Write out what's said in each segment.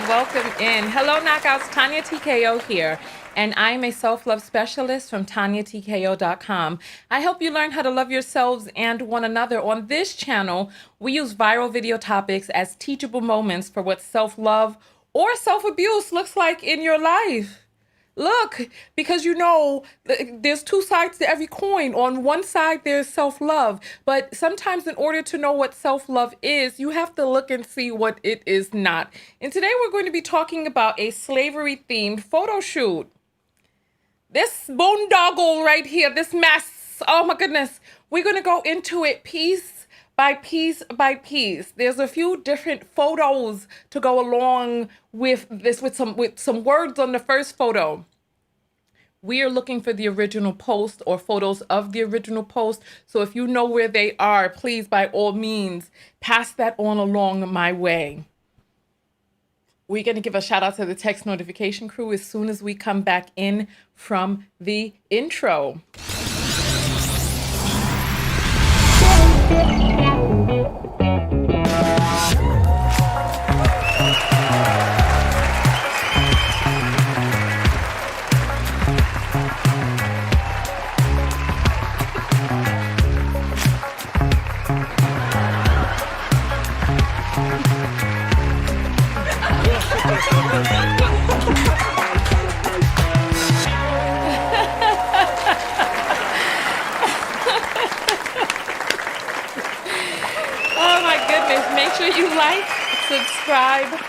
Welcome in. Hello, Knockouts. Tanya TKO here, and I'm a self-love specialist from TanyaTKO.com. I help you learn how to love yourselves and one another. On this channel, we use viral video topics as teachable moments for what self-love or self-abuse looks like in your life. Look, because there's two sides to every coin. On one side, there's self-love. But sometimes in order to know what self-love is, you have to look and see what it is not. And today we're going to be talking about a slavery-themed photo shoot. This boondoggle right here, this mess, oh my goodness. We're going to go into it piece by piece by piece. There's a few different photos to go along with this, with some words on the first photo. We are looking for the original post or photos of the original post. So if you know where they are, please, by all means, pass that on along my way. We're going to give a shout out to the text notification crew as soon as we come back in from the intro. Make sure you like, subscribe,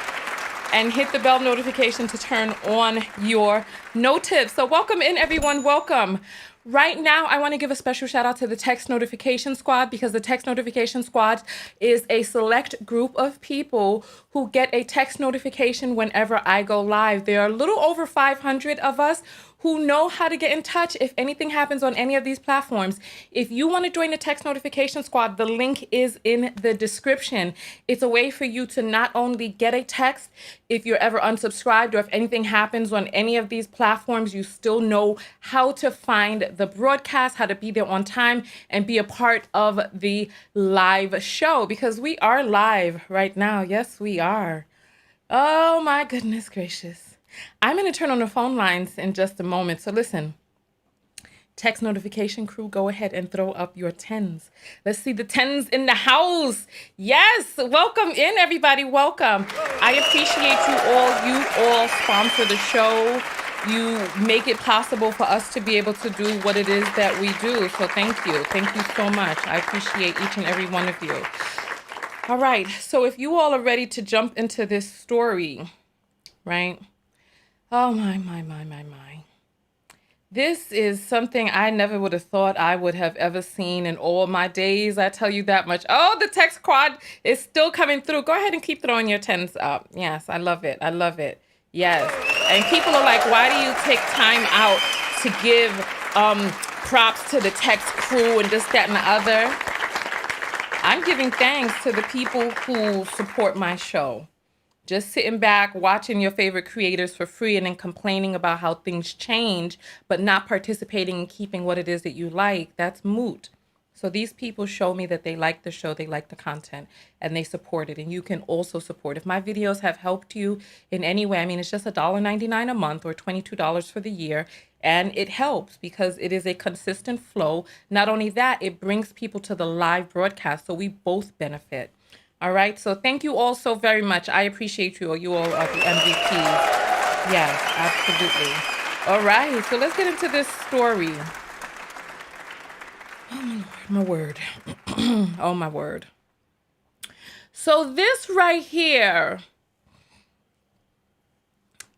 and hit the bell notification to turn on your notifs. So welcome in, everyone. Welcome. Right now, I want to give a special shout out to the Text Notification Squad, because the Text Notification Squad is a select group of people who get a text notification whenever I go live. There are a little over 500 of us who know how to get in touch if anything happens on any of these platforms. If you want to join the Text Notification Squad, the link is in the description. It's a way for you to not only get a text if you're ever unsubscribed, or if anything happens on any of these platforms, you still know how to find the broadcast, how to be there on time, and be a part of the live show, because we are live right now. Yes, we are. Oh my goodness gracious. I'm going to turn on the phone lines in just a moment. So listen, text notification crew, go ahead and throw up your 10s. Let's see the 10s in the house. Yes, welcome in, everybody. Welcome. I appreciate you all. You all sponsor the show. You make it possible for us to be able to do what it is that we do. So thank you. Thank you so much. I appreciate each and every one of you. All right. So if you all are ready to jump into this story, right? Oh, my. This is something I never would have thought I would have ever seen in all my days. I tell you that much. Oh, the text squad is still coming through. Go ahead and keep throwing your 10s up. Yes, I love it. I love it. Yes. And people are like, why do you take time out to give props to the text crew and this, that, and the other? I'm giving thanks to the people who support my show. Just sitting back, watching your favorite creators for free, and then complaining about how things change, but not participating in keeping what it is that you like, that's moot. So these people show me that they like the show, they like the content, and they support it. And you can also support. If my videos have helped you in any way, I mean, it's just $1.99 a month or $22 for the year. And it helps because it is a consistent flow. Not only that, it brings people to the live broadcast, so we both benefit. All right, so thank you all so very much. I appreciate you all. You all are the MVPs. Yes, absolutely. All right, so let's get into this story. Oh, my word. Oh, my word. So this right here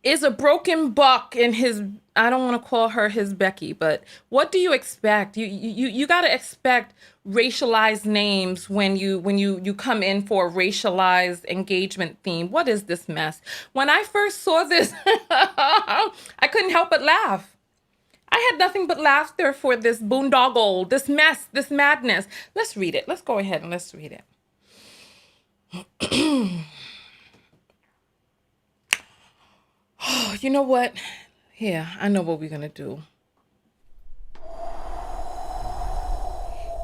is a broken buck in his, I don't want to call her his Becky, but what do you expect? You got to expect racialized names when you come in for a racialized engagement theme. What is this mess? When I first saw this, I couldn't help but laugh. I had nothing but laughter for this boondoggle, this mess, this madness. Let's read it. Let's go ahead and let's read it. Oh, you know what? Here, I know what we're going to do.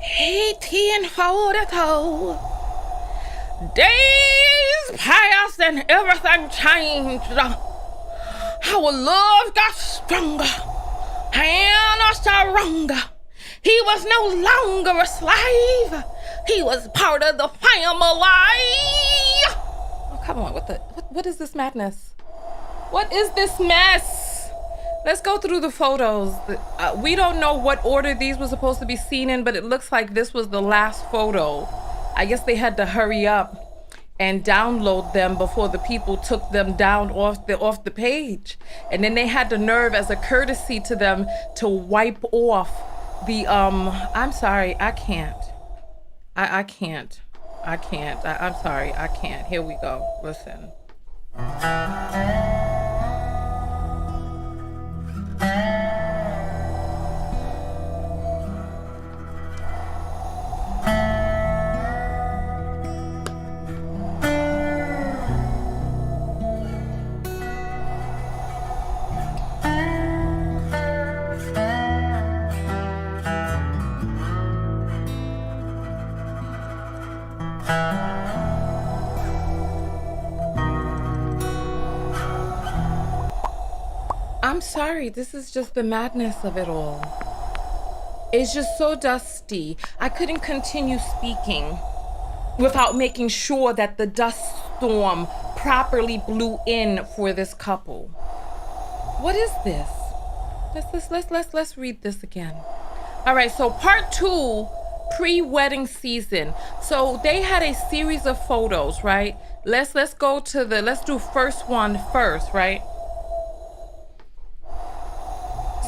Hey, T and Photo. Days passed and everything changed. Our love got stronger and stronger. He was no longer a slave. He was part of the family. Oh, come on, what is this madness? What is this mess? Let's go through the photos. We don't know what order these were supposed to be seen in, but it looks like this was the last photo. I guess they had to hurry up and download them before the people took them down off the page. And then they had the nerve as a courtesy to them to wipe off the, I'm sorry, I can't. I can't. I'm sorry, I can't. Here we go. Listen. I'm sorry, this is just the madness of it all. It's just so dusty. I couldn't continue speaking without making sure that the dust storm properly blew in for this couple. What is this? Let's read this again. All right, so part 2, pre-wedding season. So they had a series of photos, right? Let's do first one first, right?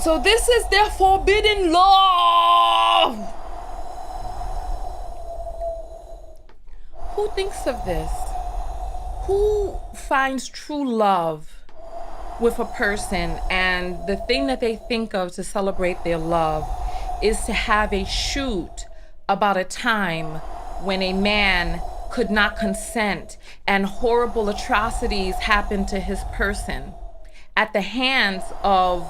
So this is their forbidden love. Who thinks of this? Who finds true love with a person and the thing that they think of to celebrate their love is to have a shoot about a time when a man could not consent and horrible atrocities happened to his person at the hands of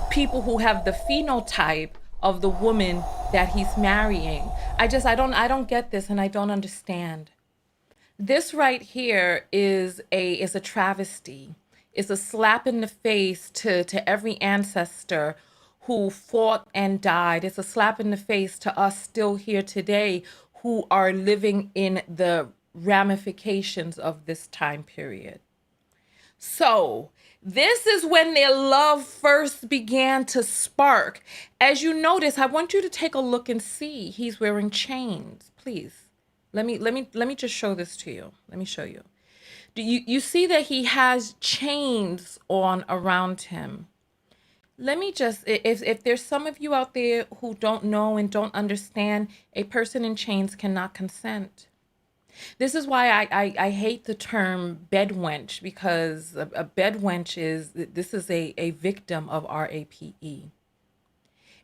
people who have the phenotype of the woman that he's marrying. I don't get this, and I don't understand. This right here is a travesty. It's a slap in the face to every ancestor who fought and died. It's a slap in the face to us still here today who are living in the ramifications of this time period. So this is when their love first began to spark. As you notice, I want you to take a look and see. He's wearing chains. Please, let me just show this to you. Let me show you. Do you see that he has chains on around him? Let me just, if there's some of you out there who don't know and don't understand, a person in chains cannot consent. This is why I hate the term bed wench, because a bed wench is a victim of RAPE.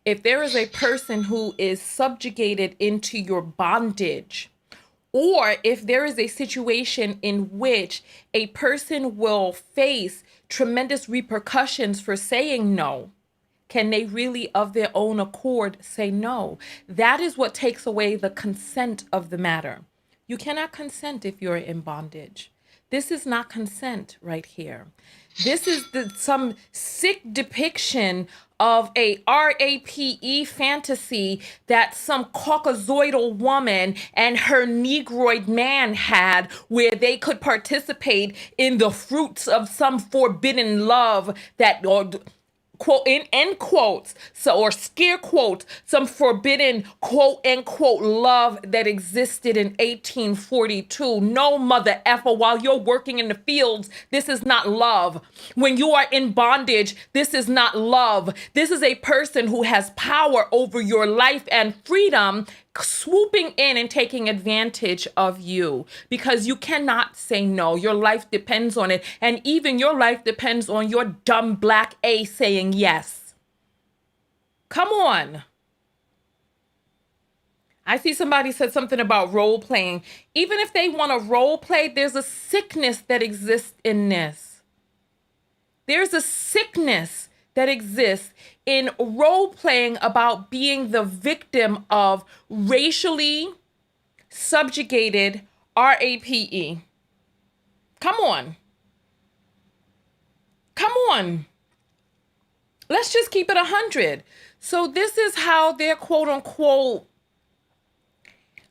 If there is a person who is subjugated into your bondage, or if there is a situation in which a person will face tremendous repercussions for saying no, can they really of their own accord say no? That is what takes away the consent of the matter. You cannot consent if you're in bondage. This is not consent right here. This is some sick depiction of a RAPE fantasy that some Caucasoidal woman and her Negroid man had, where they could participate in the fruits of some forbidden love that, or quote, in end quotes, so, or scare quotes, some forbidden quote unquote love that existed in 1842. No, mother effer, while you're working in the fields, this is not love. When you are in bondage, this is not love. This is a person who has power over your life and freedom, swooping in and taking advantage of you because you cannot say no. Your life depends on it. And even your life depends on your dumb black A saying yes. Come on. I see somebody said something about role playing. Even if they want to role play, there's a sickness that exists in this. There's a sickness that exists in role playing about being the victim of racially subjugated, RAPE. Come on. Come on. Let's just keep it 100. So this is how their quote unquote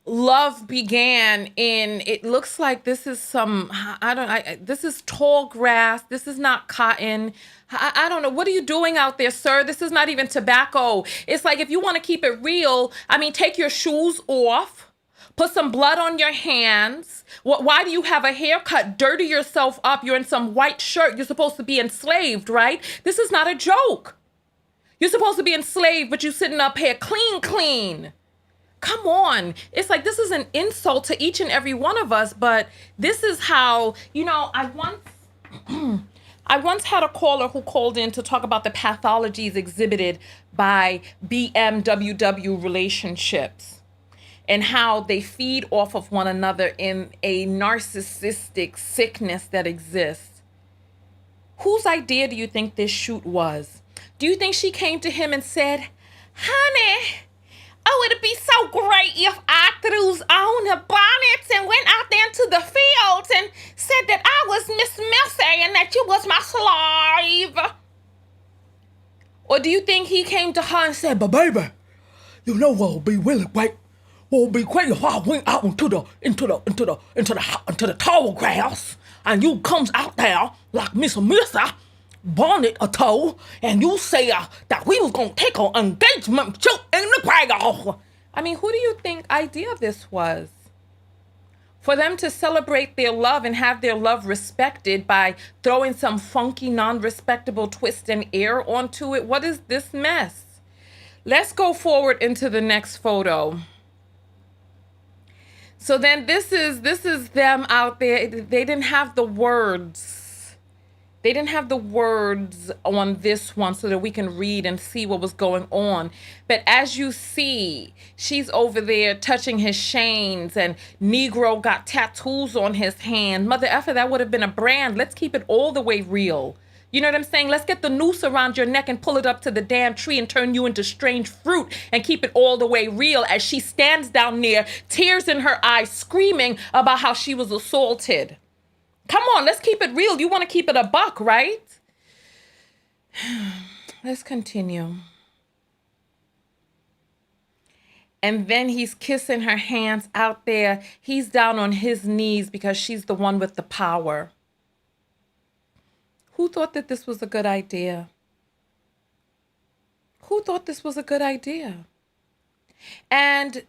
love began. In it looks like this is some, this is tall grass. This is not cotton. I don't know. What are you doing out there, sir? This is not even tobacco. It's like, if you want to keep it real, I mean, take your shoes off, put some blood on your hands. Why do you have a haircut? Dirty yourself up. You're in some white shirt. You're supposed to be enslaved, right? This is not a joke. You're supposed to be enslaved, but you're sitting up here clean. Come on. It's like, this is an insult to each and every one of us, but this is how, I once had a caller who called in to talk about the pathologies exhibited by BMWW relationships and how they feed off of one another in a narcissistic sickness that exists. Whose idea do you think this shoot was? Do you think she came to him and said, honey, oh, it'd be so great if I threw on the bonnets and went out there into the fields and said that I was Miss Missy and that you was my slave? Or do you think he came to her and said, but baby, you know what would be really great? What would be great if I went out into the tall grass and you comes out there like Miss Missy, bonnet a toe, and you say that we was gonna take an engagement shoot in the grass. I mean, who do you think idea this was? For them to celebrate their love and have their love respected by throwing some funky, non-respectable twist and air onto it. What is this mess? Let's go forward into the next photo. So then this is them out there. They didn't have the words. They didn't have the words on this one so that we can read and see what was going on. But as you see, she's over there touching his chains, and Negro got tattoos on his hand. Mother effer, that would have been a brand. Let's keep it all the way real. You know what I'm saying? Let's get the noose around your neck and pull it up to the damn tree and turn you into strange fruit and keep it all the way real as she stands down there, tears in her eyes, screaming about how she was assaulted. Come on, let's keep it real. You want to keep it a buck, right? Let's continue. And then he's kissing her hands out there. He's down on his knees because she's the one with the power. Who thought that this was a good idea? Who thought this was a good idea? And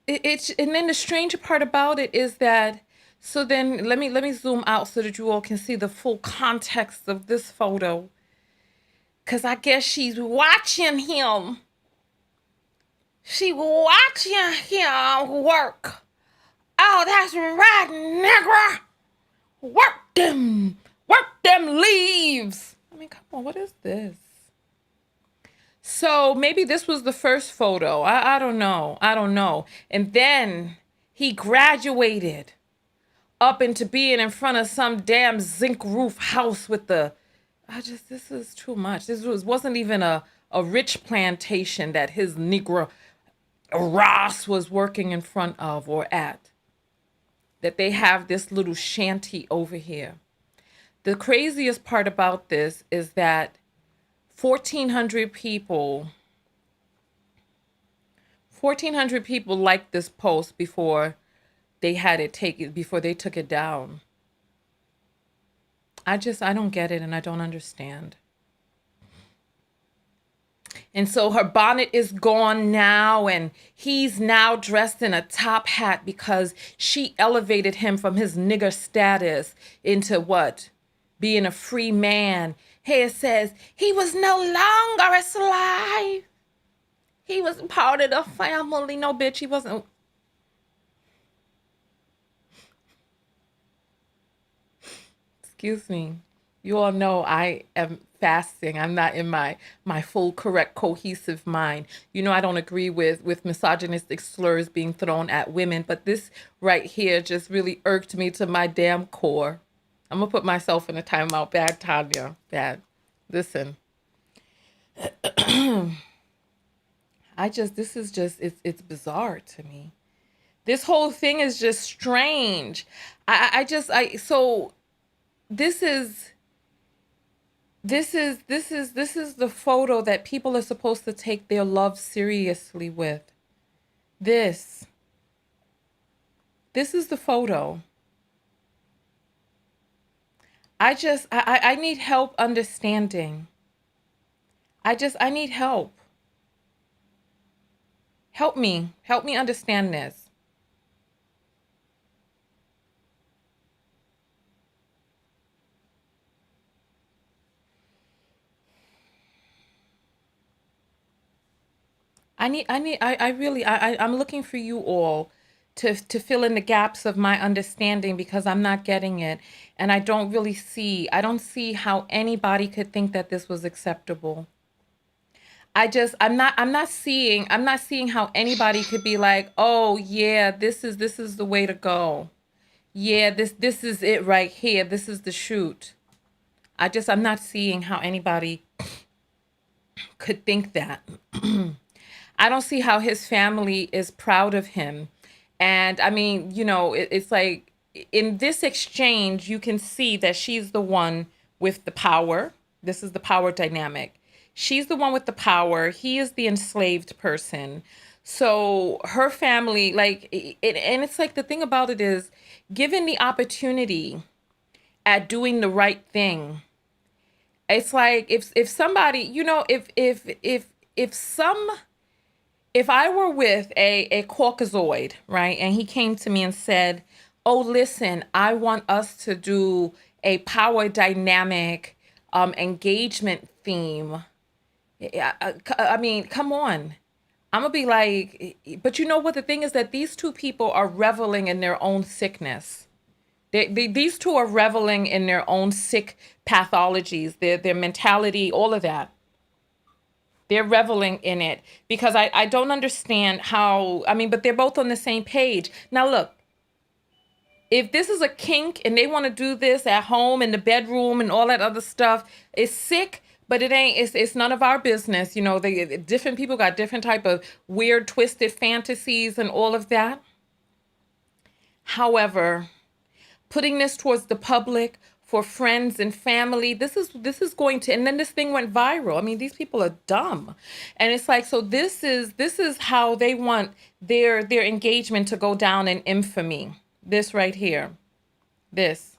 and then the strange part about it is that, so then let me zoom out so that you all can see the full context of this photo. Because I guess she's watching him. She watching him work. Oh, that's right, nigga. Work them leaves. I mean, come on, what is this? So maybe this was the first photo. I don't know. And then he graduated up into being in front of some damn zinc roof house with this is too much. This wasn't even a rich plantation that his Negro Ross was working in front of or at. That they have this little shanty over here. The craziest part about this is that 1,400 people liked this post before they took it down. I don't get it, and I don't understand. And so her bonnet is gone now, and he's now dressed in a top hat because she elevated him from his nigger status into what? Being a free man. Here it says, he was no longer a slave. He was part of the family. No, bitch, he wasn't. Excuse me. You all know I am fasting. I'm not in my full, correct, cohesive mind. You know, I don't agree with misogynistic slurs being thrown at women, but this right here just really irked me to my damn core. I'm going to put myself in a timeout. Bad, Tanya. Bad. Listen. It's bizarre to me. This whole thing is just strange. So this is this is the photo that people are supposed to take their love seriously with. This this is the photo. I need help understanding. I need help. Help me understand this. I really, I'm looking for you all to fill in the gaps of my understanding because I'm not getting it. And I don't see how anybody could think that this was acceptable. I'm not seeing how anybody could be like, oh yeah, this is the way to go. Yeah, this is it right here. This is the shoot. I'm not seeing how anybody could think that. I don't see how his family is proud of him. And I mean, it's like in this exchange, you can see that she's the one with the power. This is the power dynamic. She's the one with the power. He is the enslaved person. So her family, and it's like the thing about it is, given the opportunity at doing the right thing, it's like if somebody, if I were with a Caucasoid, right, and he came to me and said, oh, listen, I want us to do a power dynamic engagement theme. I mean, come on. I'm going to be like, but you know what? The thing is that these two people are reveling in their own sickness. These two are reveling in their own sick pathologies, their mentality, all of that. They're reveling in it because I don't understand how, I mean, but they're both on the same page. Now, look, if this is a kink and they want to do this at home in the bedroom and all that other stuff, it's sick, but it's none of our business. Different people got different type of weird, twisted fantasies and all of that. However, putting this towards the public for friends and family, this is going to, and then this thing went viral. I mean, these people are dumb. And it's like, so this is how they want their engagement to go down in infamy. This right here. This.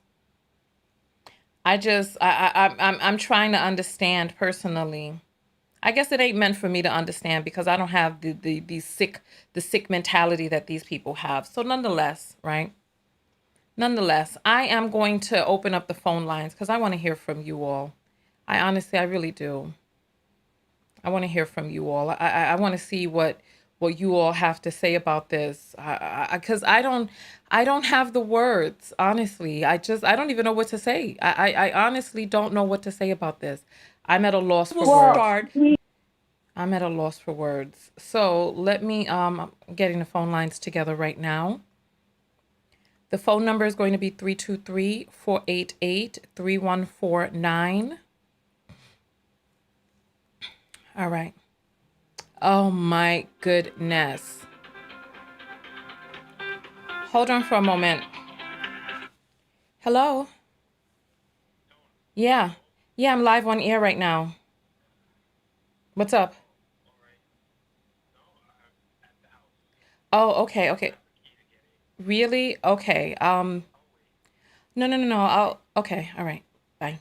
I'm trying to understand personally. I guess it ain't meant for me to understand because I don't have the sick mentality that these people have. So nonetheless, right? Nonetheless, I am going to open up the phone lines because I want to hear from you all. I really do. I want to hear from you all. I want to see what you all have to say about this. Because I don't have the words. Honestly, I don't even know what to say. I honestly don't know what to say about this. I'm at a loss for words. Well, I'm at a loss for words. So let me I'm getting the phone lines together right now. The phone number is going to be 323-488-3149. All right. Oh my goodness. Hold on for a moment. Hello? Yeah. Yeah, I'm live on air right now. What's up? Oh, okay, okay. Really? Okay. No, no, no, no. Okay, all right. Bye.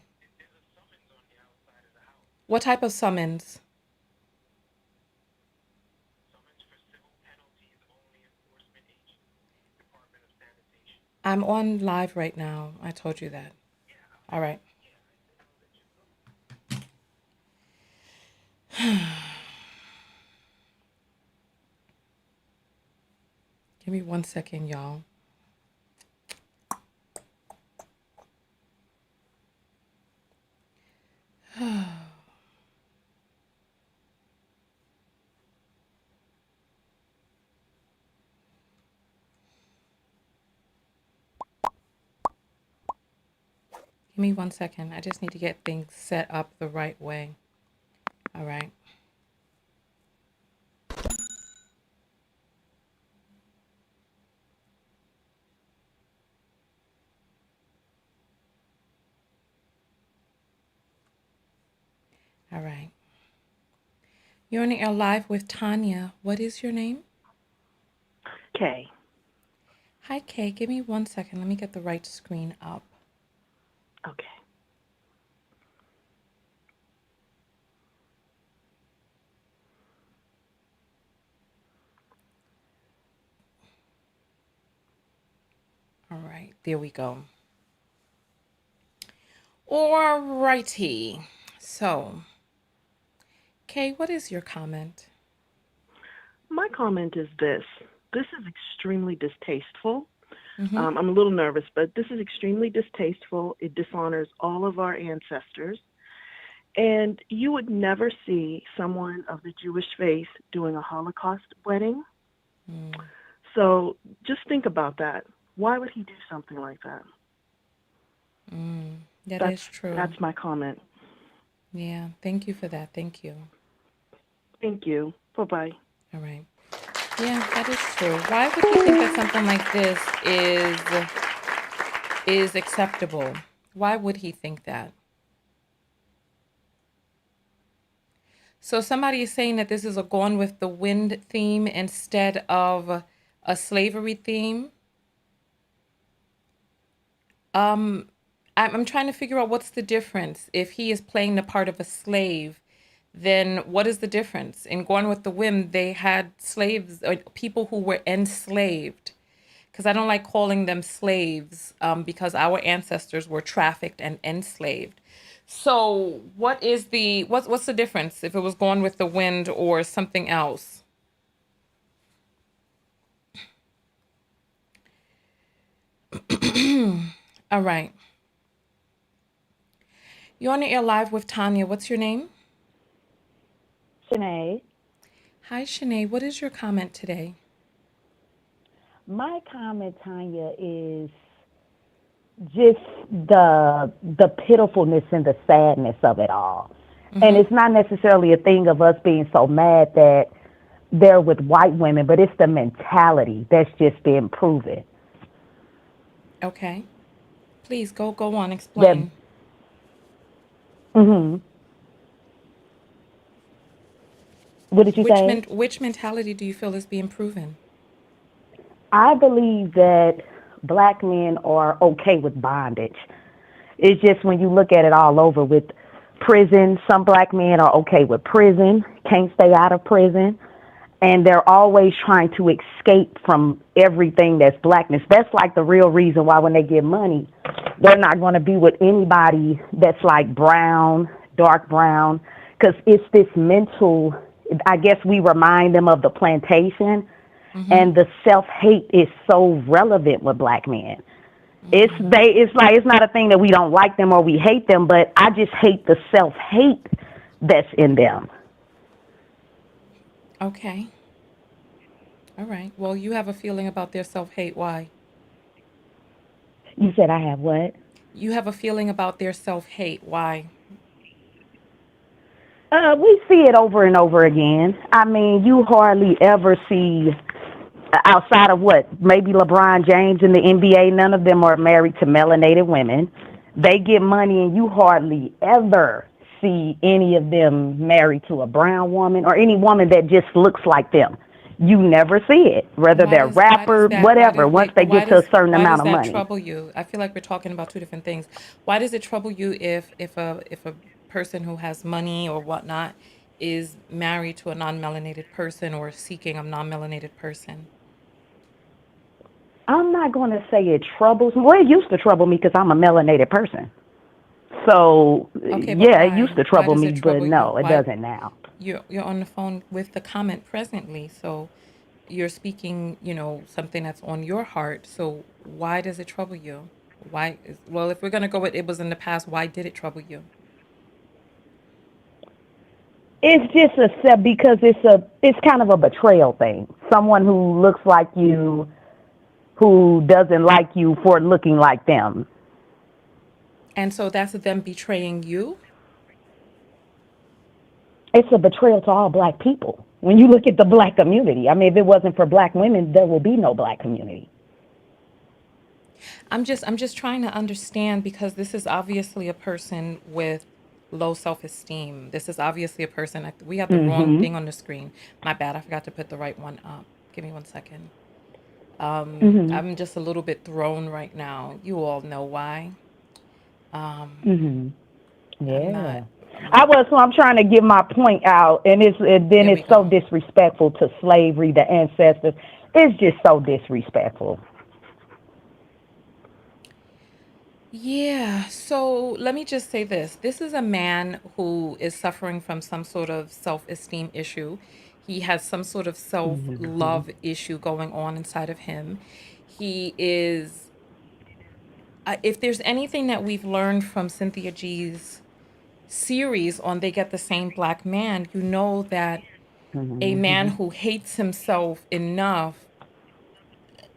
What type of summons? I'm on live right now. I told you that. All right. Give me 1 second, y'all. Give me 1 second. I just need to get things set up the right way. All right. All right. You're on the air live with Tanya. What is your name? Kay. Hi, Kay. Give me 1 second. Let me get the right screen up. Okay. All right. There we go. All righty. So, Kay, what is your comment? My comment is this. This is extremely distasteful. Mm-hmm. I'm a little nervous, but this is extremely distasteful. It dishonors all of our ancestors. And you would never see someone of the Jewish faith doing a Holocaust wedding. Mm. So just think about that. Why would he do something like that? That That's is true. that's my comment. Yeah. Thank you for that. Thank you. Thank you. Bye-bye. All right. Yeah, that is true. Why would he think that something like this is acceptable? Why would he think that? So somebody is saying that this is a Gone with the Wind theme instead of a slavery theme. Um, I'm trying to figure out what's the difference. If he is playing the part of a slave, then what is the difference? In Gone with the Wind, they had slaves or people who were enslaved. Because I don't like calling them slaves, because our ancestors were trafficked and enslaved. So what's the difference if it was Gone with the Wind or something else? All right. You're on the air live with Tanya. What's your name? Sinead, Hi, Shanae. What is your comment today? my comment, Tanya, is just the pitifulness and the sadness of it all. And Mm-hmm. it's not necessarily a thing of us being so mad that they're with white women, but it's the mentality that's just been proven. Okay. Please go on. That Explain. hmm what did you say? Which mentality do you feel is being proven? I believe that black men are okay with bondage. It's just when you look at it all over with prison, some black men are okay with prison, can't stay out of prison, and they're always trying to escape from everything that's blackness. That's like the real reason why when they get money, they're not going to be with anybody that's like brown, dark brown, because it's this mental, I guess we remind them of the plantation, Mm-hmm. and the self-hate is so relevant with black men. It's like it's not a thing that we don't like them or we hate them, but I just hate the self-hate that's in them. Okay. All right. Well, you have a feeling about their self-hate. Why? You said I have what? You have a feeling about their self-hate. Why? We see it over and over again. I mean, you hardly ever see outside of what maybe LeBron James in the NBA. None of them are married to melanated women. They get money, and you hardly ever see any of them married to a brown woman or any woman that just looks like them. You never see it, whether they're Why does rapper, that whatever. Once wait, but they get to a certain why amount does of that money, trouble you? I feel like we're talking about two different things. Why does it trouble you if a person who has money or whatnot is married to a non-melanated person or seeking a non-melanated person? I'm not going to say it troubles me. Well, it used to trouble me because I'm a melanated person. So, Okay, but yeah, it used why? to Why trouble does me, it but trouble you? no, it Why doesn't now. you're on the phone with the comment presently, so you're speaking, something that's on your heart. So why does it trouble you? Well, if we're gonna go with it was in the past, why did it trouble you? It's just a step because it's kind of a betrayal thing. Someone who looks like you, who doesn't like you for looking like them. And so that's them betraying you. It's a betrayal to all black people. When you look at the black community, I mean, if it wasn't for black women, there will be no black community. I'm just trying to understand because this is obviously a person with low self-esteem. This is obviously a person. We have the wrong thing on the screen. My bad. I forgot to put the right one up. Give me 1 second. I'm just a little bit thrown right now. You all know why. I'm not. Yeah. I'm trying to get my point out, and then There we it's so go. disrespectful to slavery, the ancestors. It's just so disrespectful. Yeah. So let me just say this. This is a man who is suffering from some sort of self-esteem issue. He has some sort of self-love issue going on inside of him. He is, if there's anything that we've learned from Cynthia G's series on They Get the Same Black Man, you know that a man who hates himself enough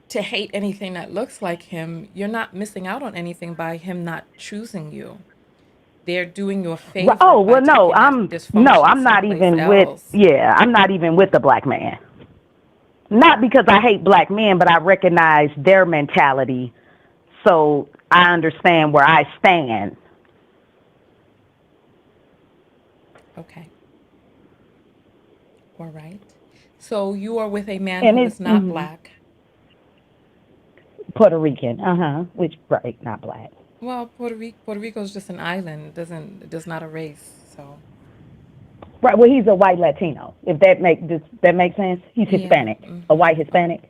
to hate anything that looks like him, you're not missing out on anything by him not choosing you. They're doing you a favor Oh by well, no, taking that dysfunction I'm not someplace even with. else. Yeah, I'm not even with the black man. Not because I hate black men, but I recognize their mentality, so I understand where I stand. Okay. All right. So you are with a man And who it's is not black. Puerto Rican, which right, not black. Well, Puerto Rico is just an island. It does not a race. So Right. Well, he's a white Latino. If that makes sense, he's yeah. Hispanic, a white Hispanic.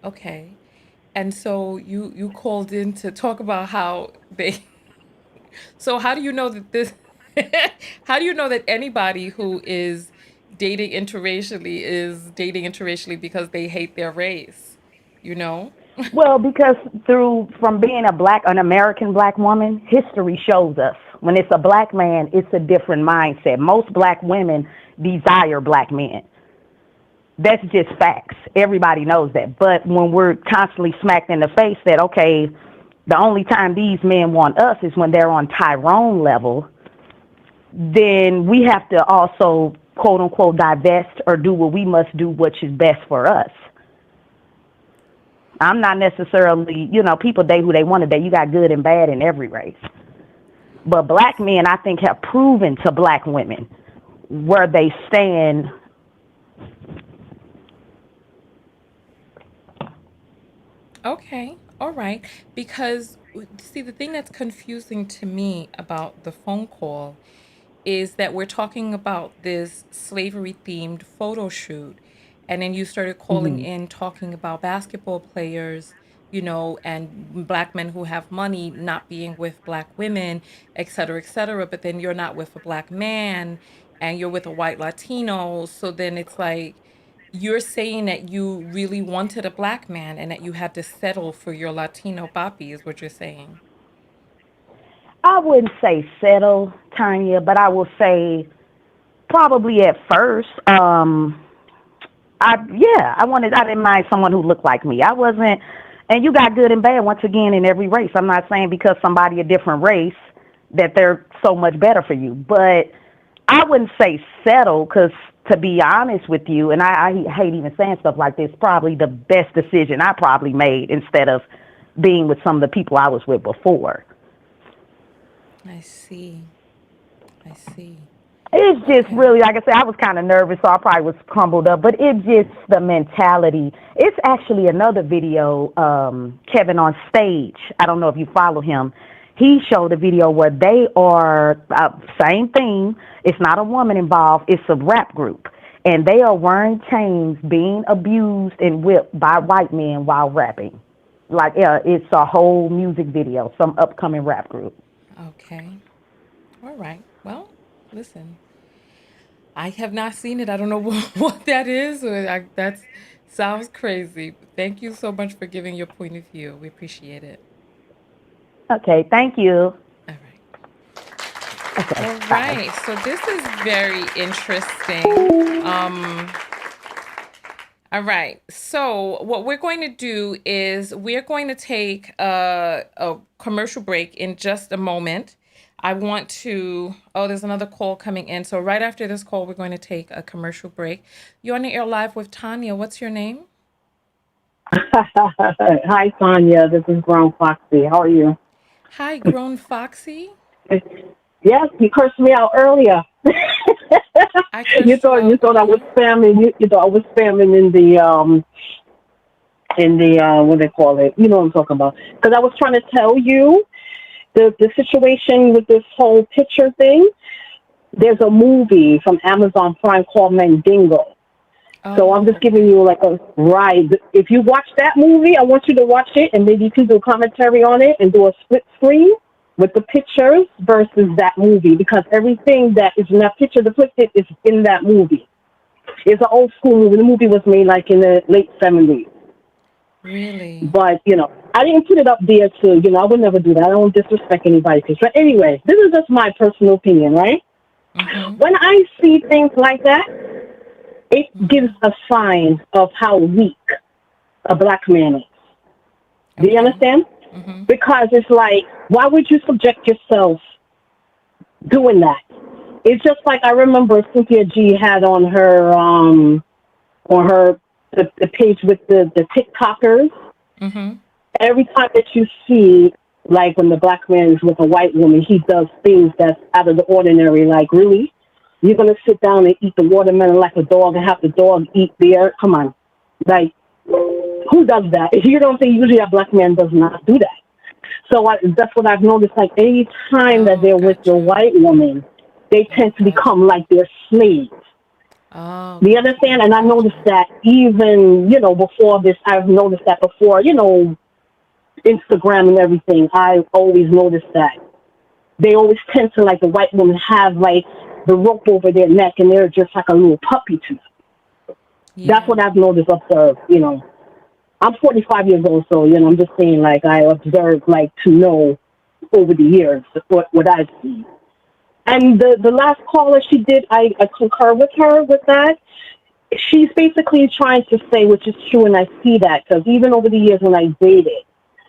Okay. And so you called in to talk about how they. So how do you know that this? How do you know that anybody who is dating interracially is dating interracially because they hate their race? You know. Well, because from being an American black woman, history shows us when it's a black man, it's a different mindset. Most black women desire black men. That's just facts. Everybody knows that. But when we're constantly smacked in the face that, okay, the only time these men want us is when they're on Tyrone level, then we have to also, quote unquote, divest or do what we must do, which is best for us. I'm not necessarily, people date who they want to date. You got good and bad in every race. But black men, I think, have proven to black women where they stand. Okay. All right. Because see, the thing that's confusing to me about the phone call is that we're talking about this slavery themed photo shoot. And then you started calling Mhm. in talking about basketball players, and black men who have money not being with black women, et cetera, et cetera. But then you're not with a black man and you're with a white Latino. So then it's like you're saying that you really wanted a black man and that you had to settle for your Latino papi, is what you're saying. I wouldn't say settle, Tanya, but I will say probably at first, I didn't mind someone who looked like me. I wasn't, and you got good and bad once again in every race. I'm not saying because somebody a different race that they're so much better for you, but I wouldn't say settle because to be honest with you, and I hate even saying stuff like this, probably the best decision I probably made instead of being with some of the people I was with before. I see. I see. It's just Okay. really, like I said, I was kind of nervous, so I probably was crumbled up. But it's just the mentality. It's actually another video, Kevin on stage. I don't know if you follow him. He showed a video where they are same thing. It's not a woman involved. It's a rap group, and they are wearing chains, being abused and whipped by white men while rapping. Like, it's a whole music video, some upcoming rap group. Okay. All right. Well, listen, I have not seen it. I don't know what that is. That sounds crazy. But thank you so much for giving your point of view. We appreciate it. Okay, thank you. All right. Okay, All bye. right. So this is very interesting. All right. So what we're going to do is we're going to take a commercial break in just a moment. I want to. Oh, there's another call coming in. So right after this call, we're going to take a commercial break. You're on the air live with Tanya. What's your name? Hi, Sonia. This is Grown Foxy. How are you? Hi, Grown Foxy. Yes, you cursed me out earlier. I You cursed you thought out I was earlier. spamming. You thought I was spamming in the what they call it. You know what I'm talking about? Because I was trying to tell you the situation with this whole picture thing. There's a movie from Amazon Prime called Mandingo. So I'm Oh, just giving okay. you like a ride. If you watch that movie, I want you to watch it and maybe you can do a commentary on it and do a split screen with the pictures versus that movie because everything that is in that picture depicted is in that movie. It's an old school movie. The movie was made like in the late 70s. Really? But, I didn't put it up there I would never do that. I don't disrespect anybody. But anyway, this is just my personal opinion, right? Mm-hmm. When I see things like that, it gives Mm-hmm. a sign of how weak a black man is. Do you Okay. understand? Mm-hmm. Because it's like, why would you subject yourself doing that? It's just like I remember Cynthia G had on her the page with the TikTokers. Mm-hmm. Every time that you see like when the black man is with a white woman, he does things that's out of the ordinary. Like really, you're gonna sit down and eat the watermelon like a dog and have the dog eat beer? Come on, like who does that? You don't think usually a black man does not do that. So that's what I've noticed. Like any time that Oh, they're with got the you. white woman, they Oh, tend to got become you. like their slaves. Oh, Do you got you. understand? And I Got noticed you. that even, before this, I've noticed that before, Instagram and everything, I always noticed that. They always tend to, like, the white women have, like, the rope over their neck and they're just like a little puppy to them. That's Yeah. what I've noticed, observed. I'm 45 years old, so, I'm just saying, like, I observed, like, to know over the years what I've seen. And the last caller she did, I concur with her with that. She's basically trying to say, which is true, and I see that, because even over the years when I dated,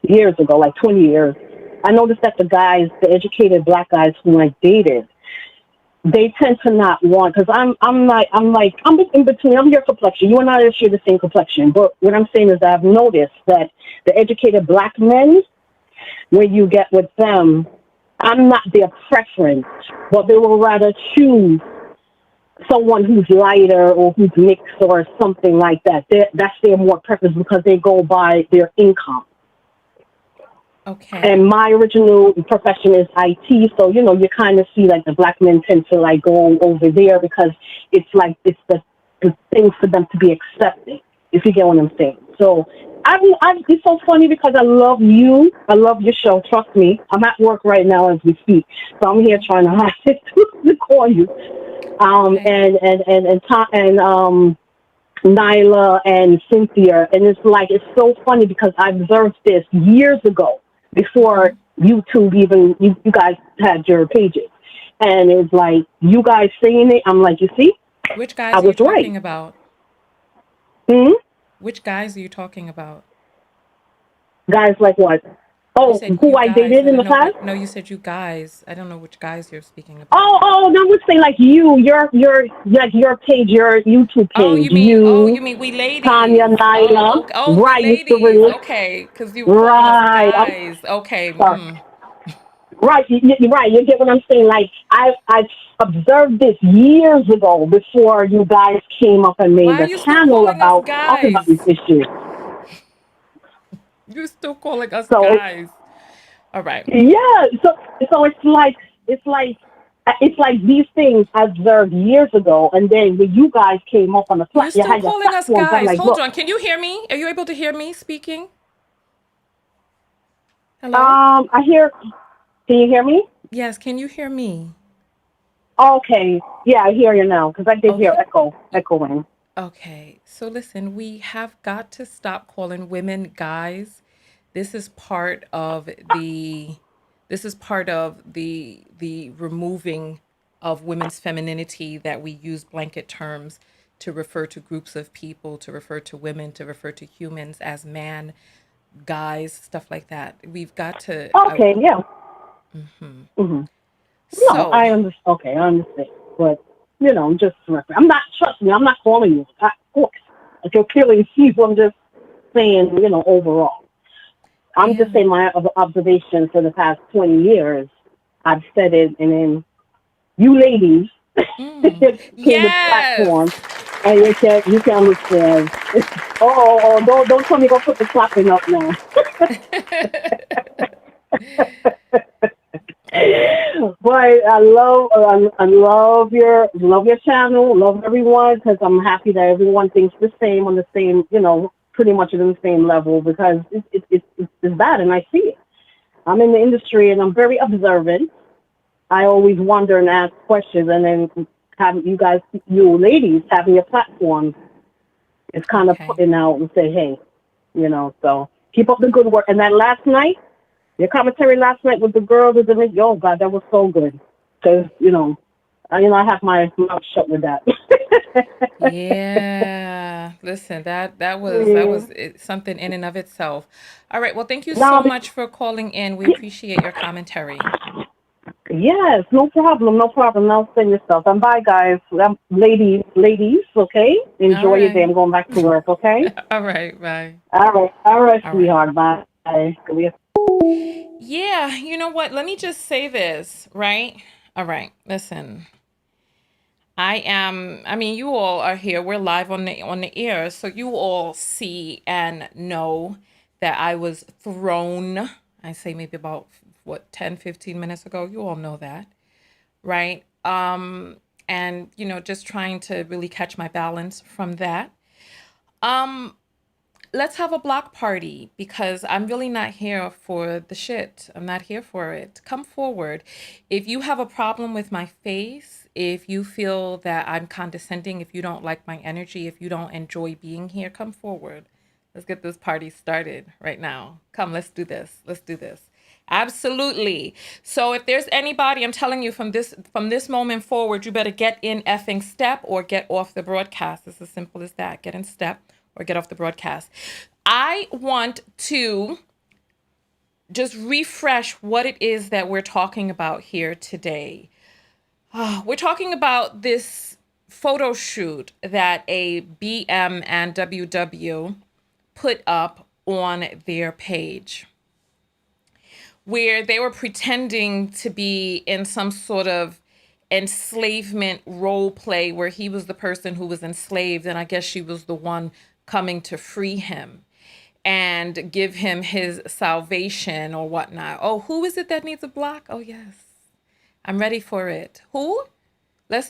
years ago, like 20 years, I noticed that the educated black guys whom I dated, they tend to not want, because I'm in between. I'm your complexion. You and I share the same complexion. But what I'm saying is that I've noticed that the educated black men, when you get with them, I'm not their preference, but they will rather choose someone who's lighter or who's mixed or something like that. That's their more preference because they go by their income. Okay. And my original profession is IT, so you kind of see like the black men tend to like go over there because it's like it's the thing for them to be accepted. If you get what I'm saying. So it's so funny because I love you. I love your show. Trust me. I'm at work right now as we speak, so I'm here trying to hide to call you. Okay. And Nyla and Cynthia, and it's so funny because I observed this years ago before Mm-hmm. YouTube even you guys had your pages, and it's like you guys saying it. I'm like, you see, Which I guys are you was right. talking about? Hmm? Which guys are you talking about? Guys, like what? You Oh, said who you I guys. dated I in don't the know past? what. No, you said you guys. I don't know which guys you're speaking about. No, I would say like your page, your YouTube page, Oh, you, you mean we Tanya, ladies. Oh, Nyla, okay. Oh, we right, Mr. ladies. Willis, Okay, because you were calling us right. I'm guys. Okay. sorry. Mm. Right, you're right. You get what I'm saying? Like I've observed this years ago before you guys came up and Why made are a you still channel calling us about talking about these guys? issues. You're still calling us So guys. All right. yeah, so it's like these things I observed years ago, and then when you guys came up on the You're you still had your calling us platforms. I'm guys. like, Hold look, on. Can you hear me? Are you able to hear me speaking? Hello? I hear. Can you hear me? Yes, can you hear me? Okay, yeah, I hear you now because I did hear Okay. echoing. Okay. So listen, we have got to stop calling women guys. This is part of the the removing of women's femininity, that we use blanket terms to refer to groups of people, to refer to women, to refer to humans as man, guys, stuff like that. We've got to Okay, yeah. hmm No, so I understand. But, just, I'm not, trust me, I'm not calling you. Of course. I can clearly see what I'm just saying, overall. I'm just yeah. saying my observation for the past 20 years. I've said it, and then you ladies came with Yes. platform, and you can understand. Don't tell me go put the clapping up now. But I love your channel, love everyone, because I'm happy that everyone thinks the same on the same, pretty much on the same level, because it's bad, and I see it. I'm in the industry, and I'm very observant. I always wonder and ask questions, and then have you guys, you ladies, having your platform is kind of Okay. putting out and say, hey, so keep up the good work. And that last night, your commentary last night with the girls with the yo, God, that was so good. Because I have my mouth shut with that. Yeah. Listen, that was Mm. something in and of itself. All right. Well, thank you Now, so much for calling in. We appreciate your commentary. yes, no problem, no problem. Now send yourself. And bye, guys. Ladies, okay? All Enjoy your day. right. I'm going back to work, okay? All right. Bye. All right, All right. sweetheart. Bye. Yeah, you know what? Let me just say this, right? All right. Listen. I mean, you all are here. We're live on the air, so you all see and know that I was thrown, I say maybe about what 10, 15 minutes ago. You all know that, right? And just trying to really catch my balance from that. Um, let's have a block party because I'm really not here for the shit. I'm not here for it. Come forward. If you have a problem with my face, if you feel that I'm condescending, if you don't like my energy, if you don't enjoy being here, come forward. Let's get this party started right now. Come, let's do this. Let's do this. Absolutely. So if there's anybody, I'm telling you from this moment forward, you better get in effing step or get off the broadcast. It's as simple as that. Get in step or get off the broadcast. I want to just refresh what it is that we're talking about here today. We're talking about this photo shoot that a BM and WW put up on their page, where they were pretending to be in some sort of enslavement role play where he was the person who was enslaved and I guess she was the one coming to free him and give him his salvation or whatnot. Oh, who is it that needs a block? Oh, yes. I'm ready for it. Who?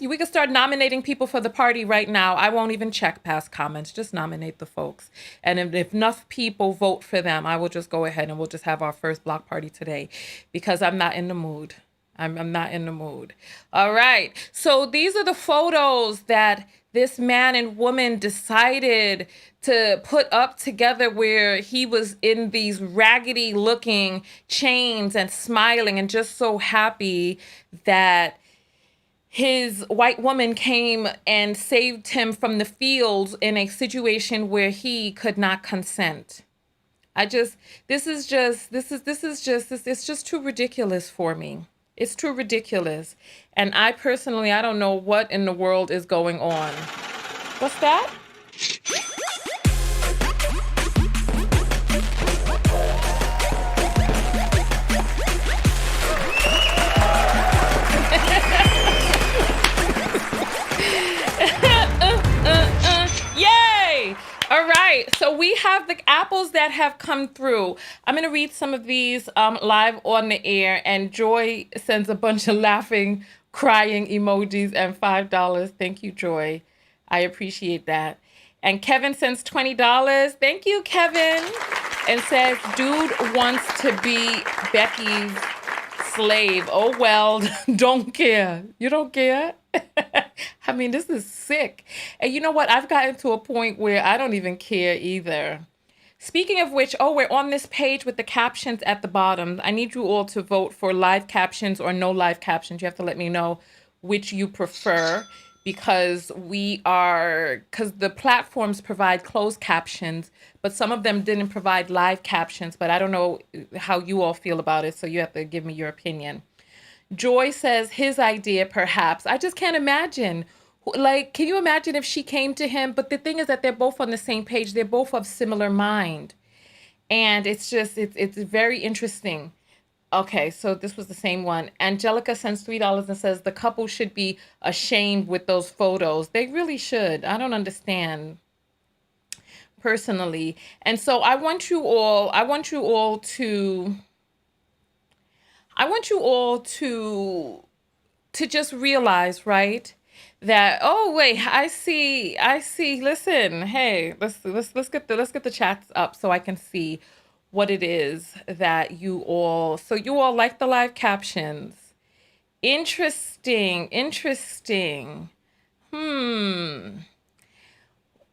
We can start nominating people for the party right now. I won't even check past comments. Just nominate the folks. And if enough people vote for them, I will just go ahead and we'll just have our first block party today because I'm not in the mood. I'm not in the mood. All right. So these are the photos that this man and woman decided to put up together where he was in these raggedy looking chains and smiling and just so happy that his white woman came and saved him from the fields in a situation where he could not consent. It's just too ridiculous for me. It's too ridiculous. And I personally, I don't know what in the world is going on. What's that? Yay! All right, so we have the apples that have come through. I'm gonna read some of these live on the air, and Joy sends a bunch of laughing, crying emojis and $5. Thank you, Joy. I appreciate that. And Kevin sends $20. Thank you, Kevin. And says, dude wants to be Becky's slave. Oh, well, don't care. You don't care? I mean, this is sick. And you know what? I've gotten to a point where I don't even care either. Speaking of which, oh, we're on this page with the captions at the bottom. I need you all to vote for live captions or no live captions. You have to let me know which you prefer because the platforms provide closed captions, but some of them didn't provide live captions, but I don't know how you all feel about it, so you have to give me your opinion. Joy says his idea, perhaps. I just can't imagine. Like, can you imagine if she came to him? But the thing is that they're both on the same page. They're both of similar mind. And it's very interesting. Okay, so this was the same one. Angelica sends $3 and says the couple should be ashamed with those photos. They really should. I don't understand personally. And so I want you all to just realize, right? That, oh wait, I see. Listen, hey, let's get the chats up so I can see what it is that you all like the live captions. Interesting, interesting. Hmm.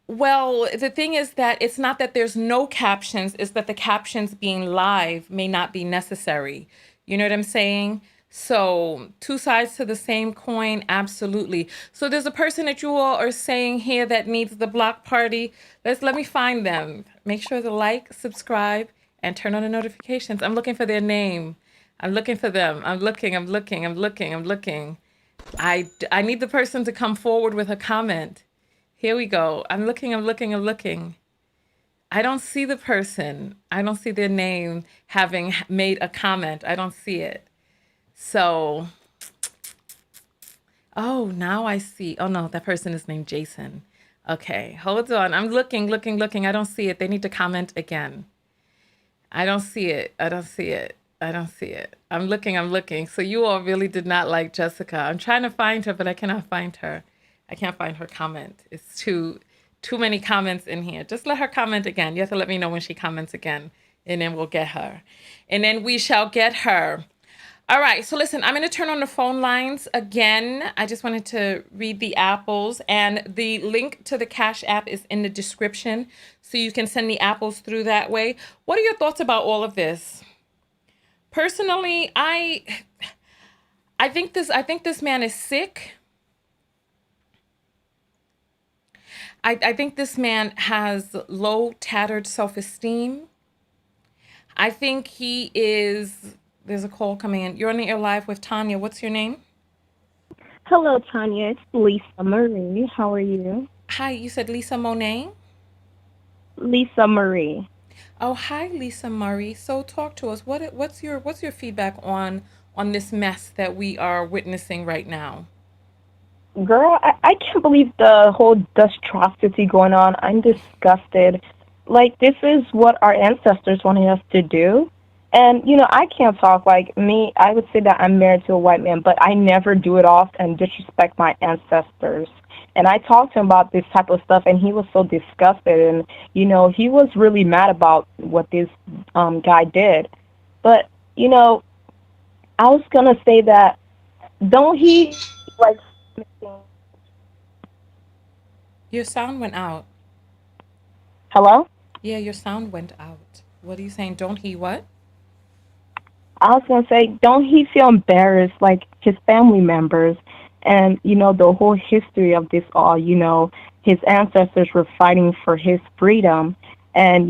Well, the thing is that it's not that there's no captions, it's that the captions being live may not be necessary. You know what I'm saying? So, two sides to the same coin, absolutely. So, there's a person that you all are saying here that needs the block party. Let me find them. Make sure to like, subscribe, and turn on the notifications. I'm looking for their name. I'm looking for them. I'm looking. I need the person to come forward with a comment. Here we go. I'm looking. I don't see the person. I don't see their name having made a comment. I don't see it. So, oh, now I see. Oh no, that person is named Jason. Okay, hold on. I'm looking. I don't see it. They need to comment again. I don't see it. I don't see it. I don't see it. I'm looking. So you all really did not like Jessica. I'm trying to find her, but I cannot find her. I can't find her comment. It's too many comments in here. Just let her comment again. You have to let me know when she comments again, and then we'll get her. And then we shall get her. All right, so listen, I'm going to turn on the phone lines again. I just wanted to read the apples, and the link to the Cash App is in the description, so you can send the apples through that way. What are your thoughts about all of this? Personally, I think this man is sick. I think this man has low, tattered self-esteem. I think he is. There's a call coming in. You're on the air live with Tanya. What's your name? Hello, Tanya. It's Lisa Marie. How are you? Hi, you said Lisa Monet? Lisa Marie. Oh, hi, Lisa Murray. So talk to us. What's your feedback on this mess that we are witnessing right now? Girl, I can't believe the whole Dustrophity going on. I'm disgusted. Like, this is what our ancestors wanted us to do. And, I can't talk like me. I would say that I'm married to a white man, but I never do it off and disrespect my ancestors. And I talked to him about this type of stuff, and he was so disgusted. And, he was really mad about what this guy did. But, I was going to say that, don't he, like, Your sound went out. hello? Yeah, your sound went out. What are you saying? Don't he what? I was going to say, don't he feel embarrassed, like his family members, and, the whole history of this all, his ancestors were fighting for his freedom. And,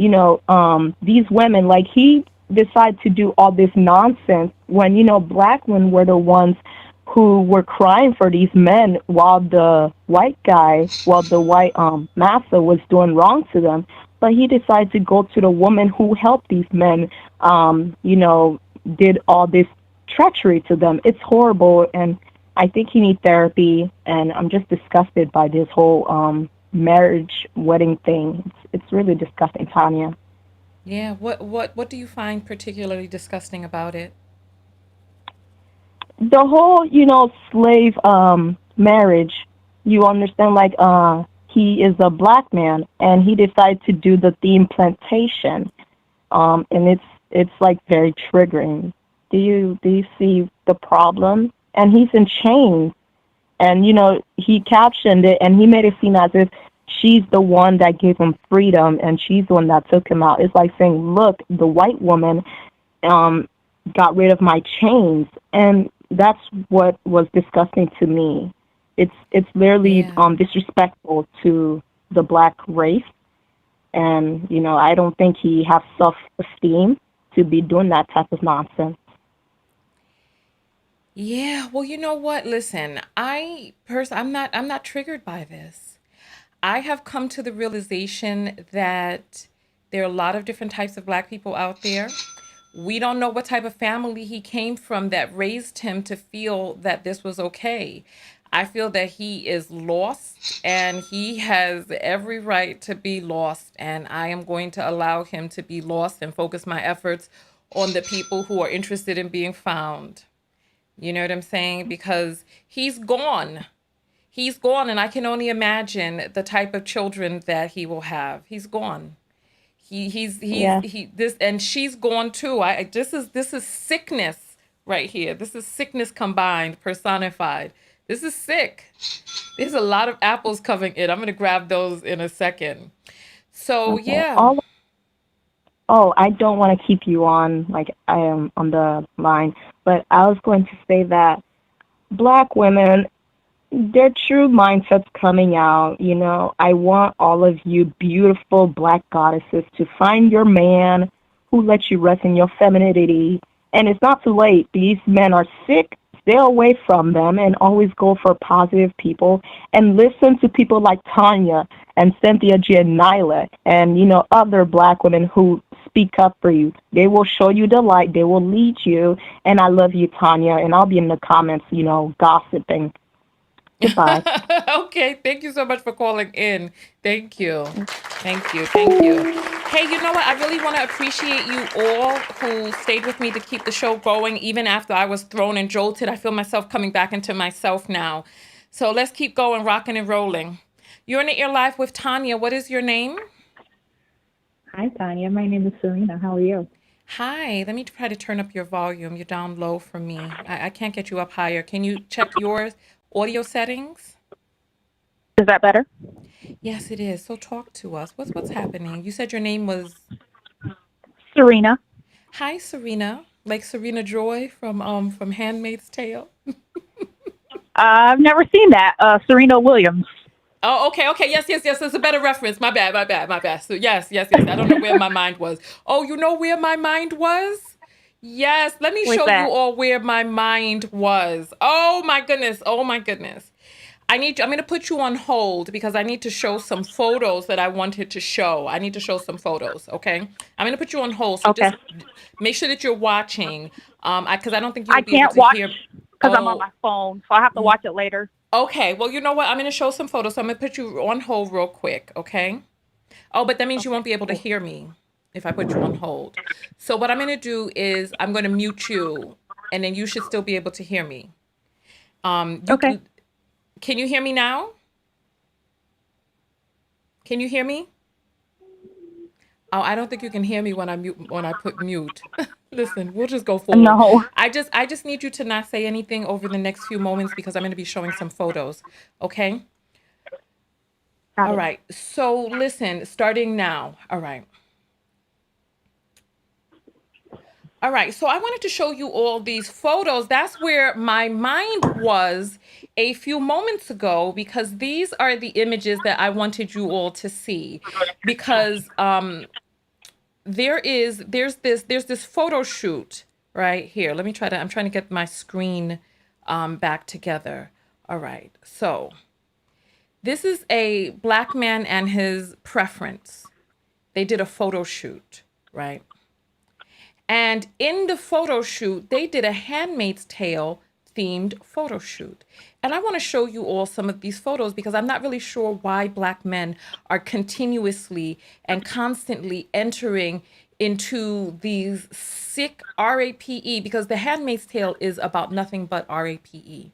these women, like he decided to do all this nonsense when, black women were the ones who were crying for these men while the white massa was doing wrong to them. But he decided to go to the woman who helped these men, did all this treachery to them. It's horrible, and I think he needs therapy. And I'm just disgusted by this whole marriage wedding thing. It's really disgusting, Tanya. Yeah, what do you find particularly disgusting about it? The whole, slave marriage. You understand, like he is a black man, and he decided to do the theme plantation. And it's like very triggering. Do you see the problem? And he's in chains, and he captioned it, and he made it seem as if she's the one that gave him freedom, and she's the one that took him out. It's like saying, look, the white woman got rid of my chains, and that's what was disgusting to me. It's literally Yeah. disrespectful to the black race, and I don't think he has self-esteem to be doing that type of nonsense. Yeah, well, you know what? Listen, I'm not triggered by this. I have come to the realization that there are a lot of different types of black people out there. We don't know what type of family he came from that raised him to feel that this was okay. I feel that he is lost and he has every right to be lost. And I am going to allow him to be lost and focus my efforts on the people who are interested in being found. You know what I'm saying? Because he's gone. He's gone, and I can only imagine the type of children that he will have. He's gone. Yeah. He this, and she's gone too. I this is sickness right here. This is sickness combined, personified. This is sick. There's a lot of apples coming in. I'm gonna grab those in a second. So Okay. yeah. Oh, I don't want to keep you on like I am on the line, but I was going to say that black women, their true mindset's coming out. You know, I want all of you beautiful black goddesses to find your man who lets you rest in your femininity. And it's not too late. These men are sick. Stay away from them and always go for positive people and listen to people like Tanya and Cynthia Gianila and, you know, other black women who speak up for you. They will show you the light. They will lead you. And I love you, Tanya. And I'll be in the comments, you know, gossiping. Goodbye. Okay, thank you so much for calling in. Thank you. Thank you. Thank you. Hey, you know what? I really want to appreciate you all who stayed with me to keep the show going, even after I was thrown and jolted. I feel myself coming back into myself now. So let's keep going, rocking and rolling. You're in the Ear Live with Tanya. What is your name? Hi, Tanya. My name is Serena. How are you? Hi. Let me try to turn up your volume. You're down low for me. I can't get you up higher. Can you check your audio settings? Is that better? Yes, it is. So talk to us. What's happening? You said your name was Serena. Hi, Serena, like Serena Joy from Handmaid's Tale. I've never seen that. Serena Williams. Oh, okay, okay. Yes, yes, yes. It's a better reference. My bad, my bad, my bad. So yes, yes, yes. I don't know where my mind was. Oh, you know where my mind was? Yes, let me Where's show you that? all where my mind was. Oh my goodness. Oh my goodness. I'm going to put you on hold because I need to show some photos that I wanted to show. I need to show some photos, okay? I'm going to put you on hold. So Okay. just make sure that you're watching because I don't think you I will be able can't to watch hear. because I'm on Oh, my phone, so I have to watch it later. okay. Well, you know what? I'm going to show some photos. So I'm going to put you on hold real quick, okay? Oh, but that means you Okay, won't be able to cool. hear me if I put you on hold. So what I'm going to do is I'm going to mute you and then you should still be able to hear me. You Okay. can you hear me now? Can you hear me? Oh, I don't think you can hear me when I put mute. Listen, we'll just go forward. No. I just need you to not say anything over the next few moments because I'm going to be showing some photos. Okay? Got All it. right. So listen, starting now. All right. All right. So I wanted to show you all these photos. That's where my mind was a few moments ago because these are the images that I wanted you all to see because there's this photo shoot right here. Let me try to I'm trying to get my screen back together. All right. So this is a black man and his preference. They did a photo shoot, right? And in the photo shoot, they did a Handmaid's Tale themed photo shoot. And I want to show you all some of these photos because I'm not really sure why black men are continuously and constantly entering into these sick RAPE because the Handmaid's Tale is about nothing but RAPE.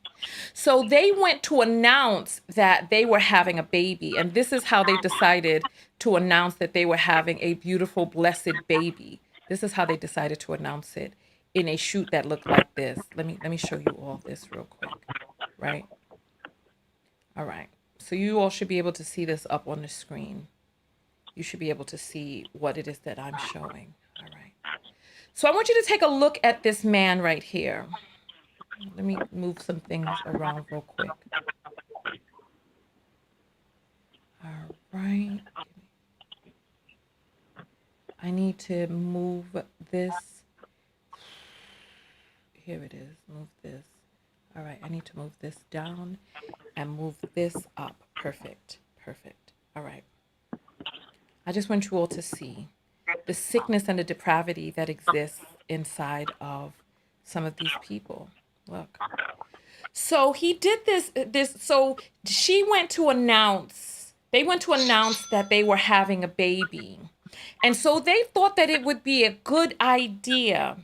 So they went to announce that they were having a baby, and this is how they decided to announce that they were having a beautiful, blessed baby. This is how they decided to announce it in a shoot that looked like this. Let me show you all this real quick. Right? All right. So you all should be able to see this up on the screen. You should be able to see what it is that I'm showing. All right. So I want you to take a look at this man right here. Let me move some things around real quick. All right. I need to move this. Here it is. Move this. All right. I need to move this down and move this up. Perfect. Perfect. All right. I just want you all to see the sickness and the depravity that exists inside of some of these people. Look. So he did this. So she went to announce, they went to announce that they were having a baby. And so they thought that it would be a good idea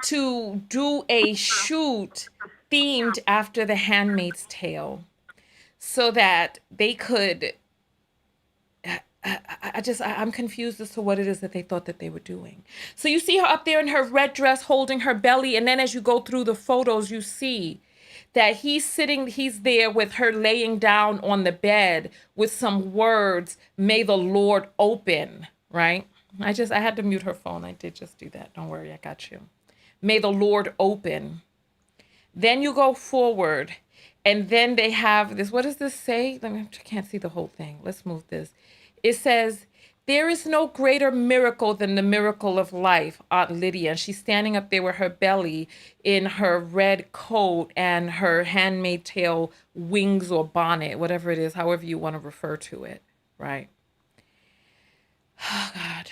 to do a shoot themed after The Handmaid's Tale so that they could, I'm confused as to what it is that they thought that they were doing. So you see her up there in her red dress holding her belly. And then as you go through the photos, you see that he's there with her laying down on the bed with some words, "May the Lord open," right? I had to mute her phone. I did just do that. Don't worry, I got you. "May the Lord open." Then you go forward, and then they have this. What does this say? I can't see the whole thing. Let's move this. It says, "There is no greater miracle than the miracle of life, Aunt Lydia." And she's standing up there with her belly in her red coat and her Handmaid's Tale wings or bonnet, whatever it is, however you want to refer to it, right? Oh, God.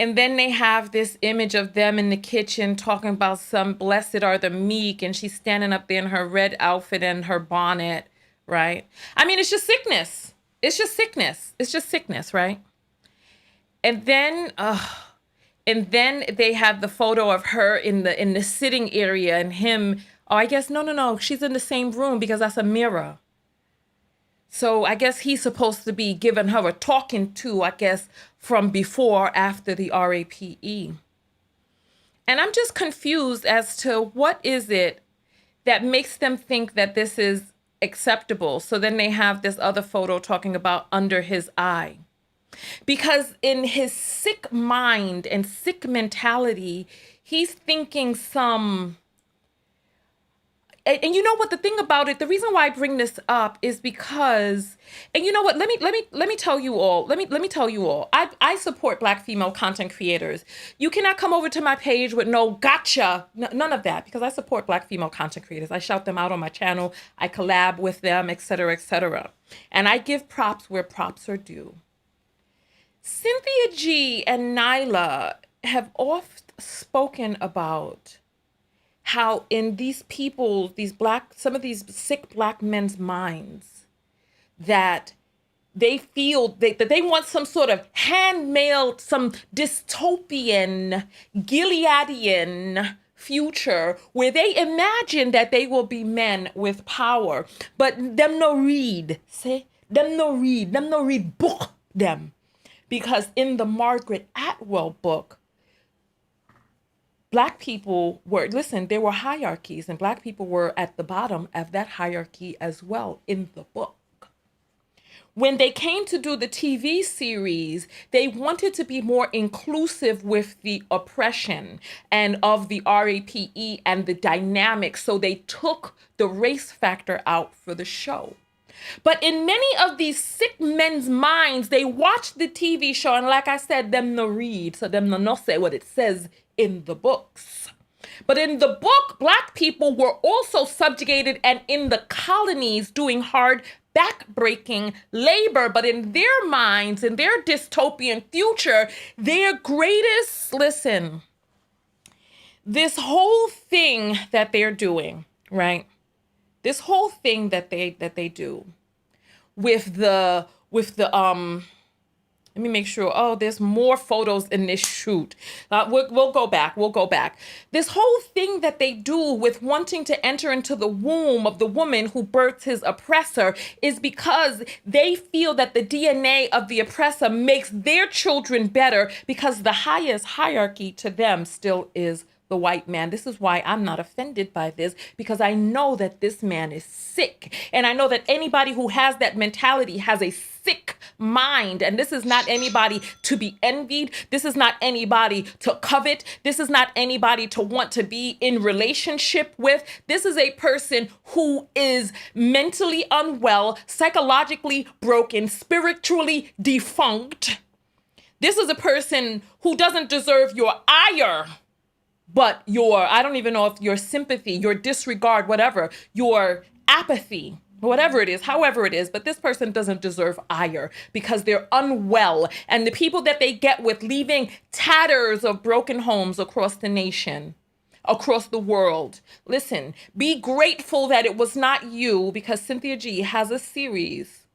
And then they have this image of them in the kitchen talking about some blessed are the meek. And she's standing up there in her red outfit and her bonnet, right? I mean, it's just sickness. It's just sickness. It's just sickness, right? And then they have the photo of her in the sitting area and him. Oh, I guess, no. She's in the same room because that's a mirror. So I guess he's supposed to be giving her a talking to, I guess, from before or after the RAPE. And I'm just confused as to what is it that makes them think that this is acceptable. So then they have this other photo talking about under his eye. Because in his sick mind and sick mentality, he's thinking some... And you know what, the thing about it, the reason why I bring this up is because, and you know what, let me tell you all, let me tell you all, I support Black female content creators. You cannot come over to my page with no gotcha, none of that, because I support Black female content creators. I shout them out on my channel, I collab with them, etc., etc. And I give props where props are due. Cynthia G and Nyla have oft spoken about how in these people, some of these sick Black men's minds, that they feel that they want some sort of handmailed, some dystopian, Gileadian future where they imagine that they will be men with power, but them no read book them. Because in the Margaret Atwell book, Black people there were hierarchies, and Black people were at the bottom of that hierarchy as well in the book. When they came to do the TV series, they wanted to be more inclusive with the oppression and of the RAPE and the dynamics, so they took the race factor out for the show. But in many of these sick men's minds, they watch the TV show, and like I said, them no read, so them no say what it says in the books. But in the book, Black people were also subjugated and in the colonies doing hard back-breaking labor. But in their minds, in their dystopian future, their greatest, this whole thing that they're doing, right? This whole thing that they do with the let me make sure. Oh, there's more photos in this shoot. We'll go back. This whole thing that they do with wanting to enter into the womb of the woman who births his oppressor is because they feel that the DNA of the oppressor makes their children better, because the highest hierarchy to them still is the white man. This is why I'm not offended by this, because I know that this man is sick. And I know that anybody who has that mentality has a sick mind. And this is not anybody to be envied. This is not anybody to covet. This is not anybody to want to be in relationship with. This is a person who is mentally unwell, psychologically broken, spiritually defunct. This is a person who doesn't deserve your ire, but I don't even know if your sympathy, your disregard, whatever, your apathy, whatever it is, however it is, but this person doesn't deserve ire because they're unwell. And the people that they get with, leaving tatters of broken homes across the nation, across the world. Listen, be grateful that it was not you, because Cynthia G has a series.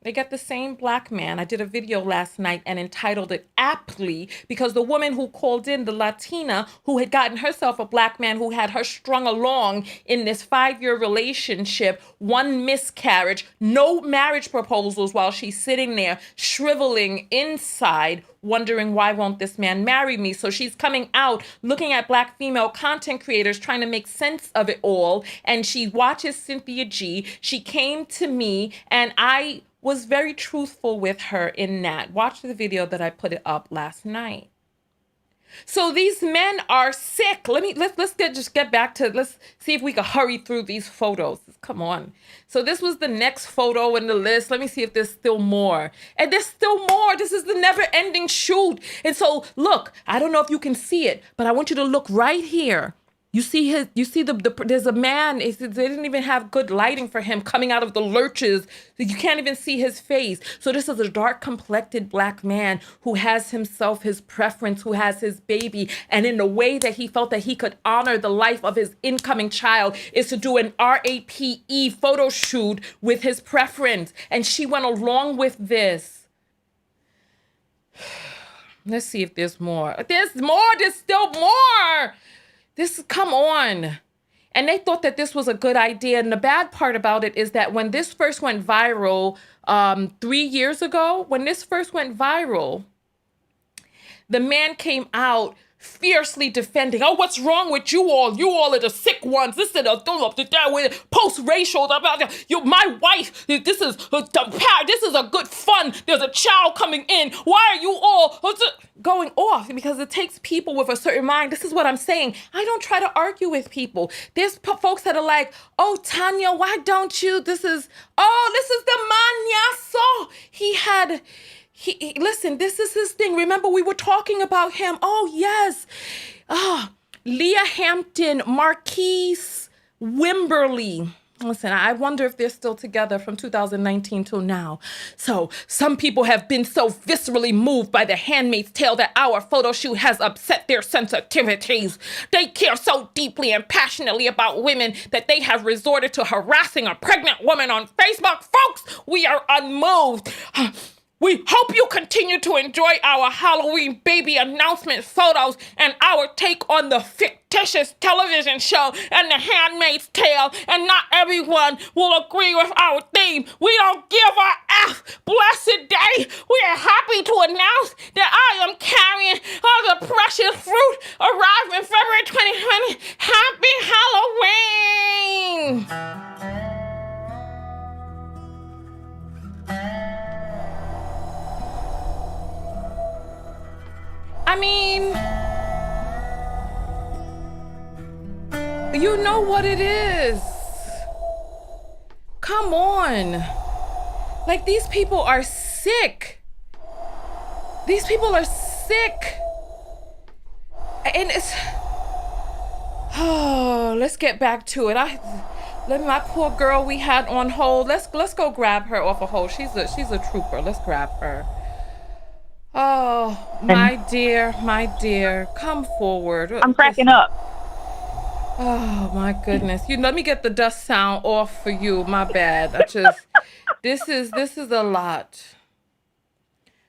They get the same black man. I did a video last night and entitled it aptly, because the woman who called in, the Latina who had gotten herself a black man who had her strung along in this 5-year relationship, one miscarriage, no marriage proposals, while she's sitting there shriveling inside, wondering, why won't this man marry me? So she's coming out, looking at black female content creators, trying to make sense of it all. And she watches Cynthia G. She came to me, and I was very truthful with her in that. Watch the video that I put it up last night. So these men are sick. Let's get back to, let's see if we can hurry through these photos. Come on. So this was the next photo in the list. Let me see if there's still more. And there's still more. This is the never-ending shoot. And so look, I don't know if you can see it, but I want you to look right here. You see there's a man, they didn't even have good lighting for him, coming out of the lurches. You can't even see his face. So this is a dark complected black man who has himself, his preference, who has his baby. And in the way that he felt that he could honor the life of his incoming child is to do an RAPE photo shoot with his preference. And she went along with this. Let's see if there's more. There's more, there's still more. Come on. And they thought that this was a good idea. And the bad part about it is that when this first went viral 3 years ago, the man came out fiercely defending, oh, what's wrong with you all? You all are the sick ones. This is post-racial. My wife, this is a good fun. There's a child coming in. Why are you all going off? Because it takes people with a certain mind. This is what I'm saying. I don't try to argue with people. There's folks that are like, oh, Tanya, why don't you? This is the manyaso. Listen, this is his thing. Remember, we were talking about him. Oh, yes. Leah Hampton, Marquise Wimberly. Listen, I wonder if they're still together from 2019 till now. So some people have been so viscerally moved by The Handmaid's Tale that our photo shoot has upset their sensitivities. They care so deeply and passionately about women that they have resorted to harassing a pregnant woman on Facebook. Folks, we are unmoved. We hope you continue to enjoy our Halloween baby announcement photos and our take on the fictitious television show and The Handmaid's Tale, and not everyone will agree with our theme. We don't give a F. Blessed day. We are happy to announce that I am carrying all the precious fruit arrived in February 2020. Happy Halloween! I mean, you know what it is. Come on. Like, these people are sick. These people are sick. And it's... Oh, let's get back to it. My poor girl we had on hold. Let's go grab her off a hold. She's a trooper. Let's grab her. Oh, my dear, come forward. I'm cracking up. Oh, my goodness. Let me get the dust sound off for you. My bad. This is a lot.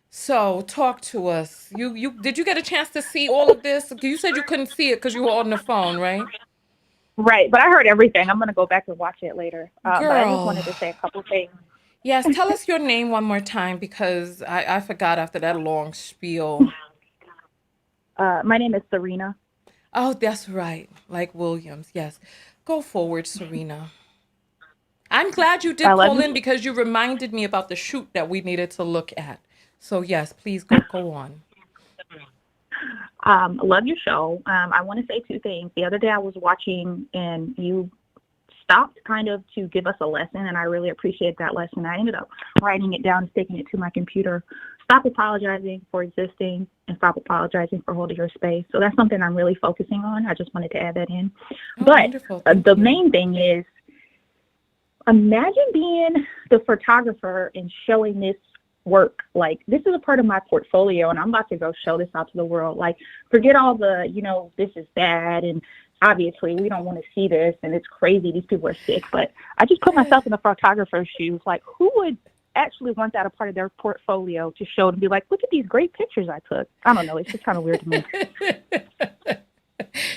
So, talk to us. Did you get a chance to see all of this? You said you couldn't see it because you were on the phone, right? Right, but I heard everything. I'm going to go back and watch it later. But I just wanted to say a couple things. Yes, tell us your name one more time, because I forgot after that long spiel. My name is Serena. Oh, that's right. Like Williams. Yes. Go forward, Serena. I'm glad you did call in, because you reminded me about the shoot that we needed to look at. So yes, please go on. I love your show. I want to say two things. The other day I was watching and you stopped kind of to give us a lesson, and I really appreciate that lesson. I ended up writing it down and sticking it to my computer. Stop apologizing for existing and stop apologizing for holding your space. So that's something I'm really focusing on. I just wanted to add that in. Oh, but the main thing is imagine being the photographer and showing this work. Like, this is a part of my portfolio, and I'm about to go show this out to the world. Like, forget all the, this is bad, and obviously we don't want to see this, and it's crazy, these people are sick. But I just put myself in the photographer's shoes. Like, who would actually want that a part of their portfolio to show and be like, look at these great pictures I took? I don't know. It's just kind of weird to me.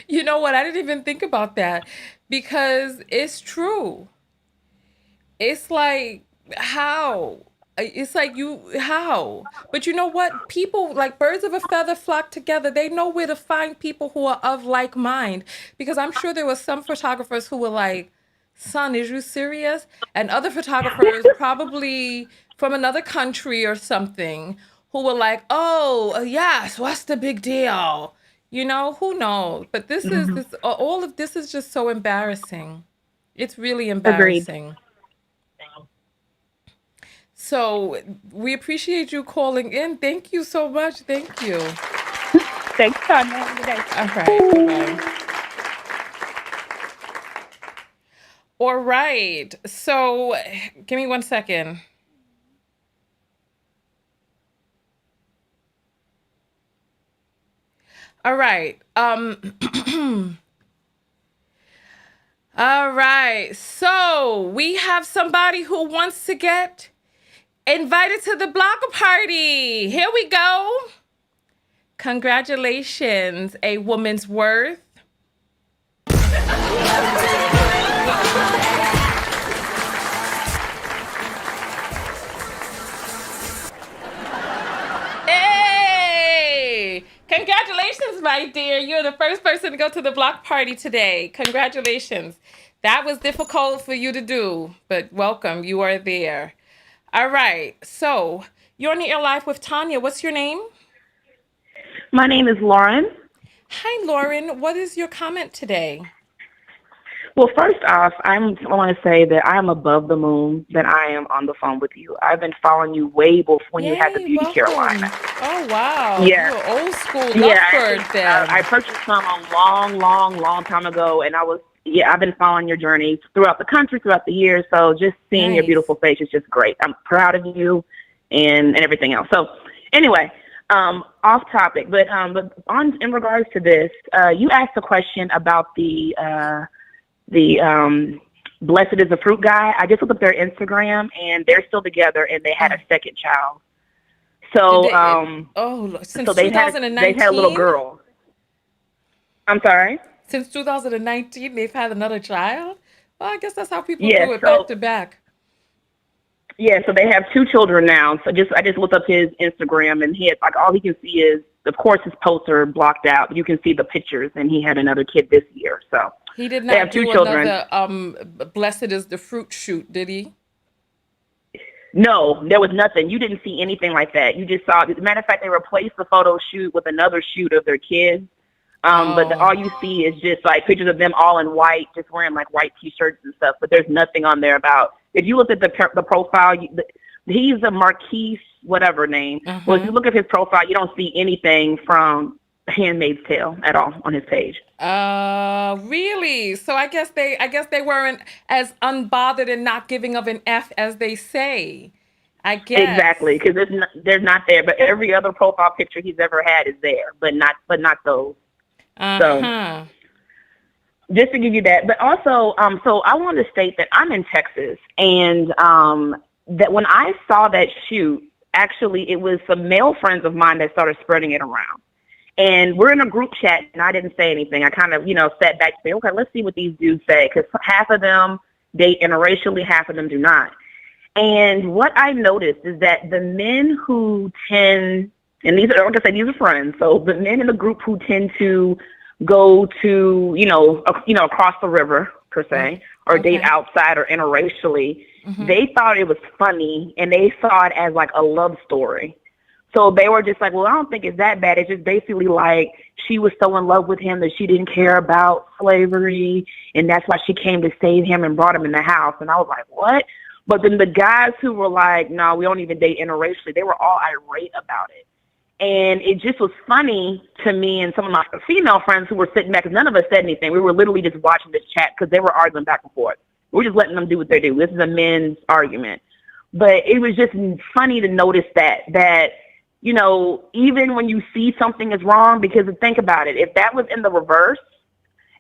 You know what? I didn't even think about that, because it's true. It's like, how? It's like, how? But you know what? People, like birds of a feather, flock together. They know where to find people who are of like mind. Because I'm sure there were some photographers who were like, son, is you serious? And other photographers, probably from another country or something, who were like, oh, yes, what's the big deal? Who knows? But all of this is just so embarrassing. It's really Agreed. embarrassing. So we appreciate you calling in. Thank you so much. Thank you. Thanks, Tanya. Have a good day. All right. Bye-bye. All right. So give me 1 second. All right. All right. So we have somebody who wants to get invited to the block party. Here we go. Congratulations, A Woman's Worth. Hey! Congratulations, my dear. You're the first person to go to the block party today. Congratulations. That was difficult for you to do, but welcome. You are there. All right. So you're on the air live with Tanya. What's your name? My name is Lauren. Hi, Lauren. What is your comment today? Well, first off, I want to say that I am above the moon that I am on the phone with you. I've been following you way before when you had the Beauty welcome. Carolina. Oh, wow. Yeah. You're old school Yeah, lovebird then. I purchased some a long time ago, and I've been following your journey throughout the country, throughout the years. So just seeing your beautiful face is just great. I'm proud of you and everything else. So anyway, off topic, but in regards to this, you asked a question about the Blessed is the Fruit guy. I just looked up their Instagram, and they're still together, and they had a second child. So, since so they've 2019? had a little girl. I'm sorry? Since 2019, they've had another child? Well, I guess that's how people do it, back to back. Yeah, so they have 2 children now. So I just looked up his Instagram, and he had, like, all he can see is, of course, his posts are blocked out. You can see the pictures, and he had another kid this year. So he did not do another Blessed is the Fruit shoot, did he? No, there was nothing. You didn't see anything like that. You just saw, as a matter of fact, they replaced the photo shoot with another shoot of their kids. But all you see is just like pictures of them all in white, just wearing like white T-shirts and stuff. But there's nothing on there about, if you look at the profile, he's a Marquise, whatever name. Well, if you look at his profile, you don't see anything from Handmaid's Tale at all on his page. Really? So I guess they weren't as unbothered and not giving of an F as they say. I guess. Exactly, because there's not there, but every other profile picture he's ever had is there, but not those. So just to give you that, but also, so I want to state that I'm in Texas, and that when I saw that shoot, actually it was some male friends of mine that started spreading it around. And we're in a group chat, and I didn't say anything. I kind of, sat back and said, okay, let's see what these dudes say, because half of them date interracially, half of them do not. And what I noticed is that the men who tend, and these are, like I said, these are friends, so the men in the group who tend to go to, across the river, per se, or date outside or interracially, they thought it was funny, and they saw it as like a love story. So they were just like, well, I don't think it's that bad. It's just basically like she was so in love with him that she didn't care about slavery, and that's why she came to save him and brought him in the house. And I was like, what? But then the guys who were like, no, we don't even date interracially, they were all irate about it. And it just was funny to me and some of my female friends who were sitting back, because none of us said anything. We were literally just watching this chat because they were arguing back and forth. We're just letting them do what they do. This is a men's argument. But it was just funny to notice that, you know, even when you see something is wrong, because think about it, if that was in the reverse,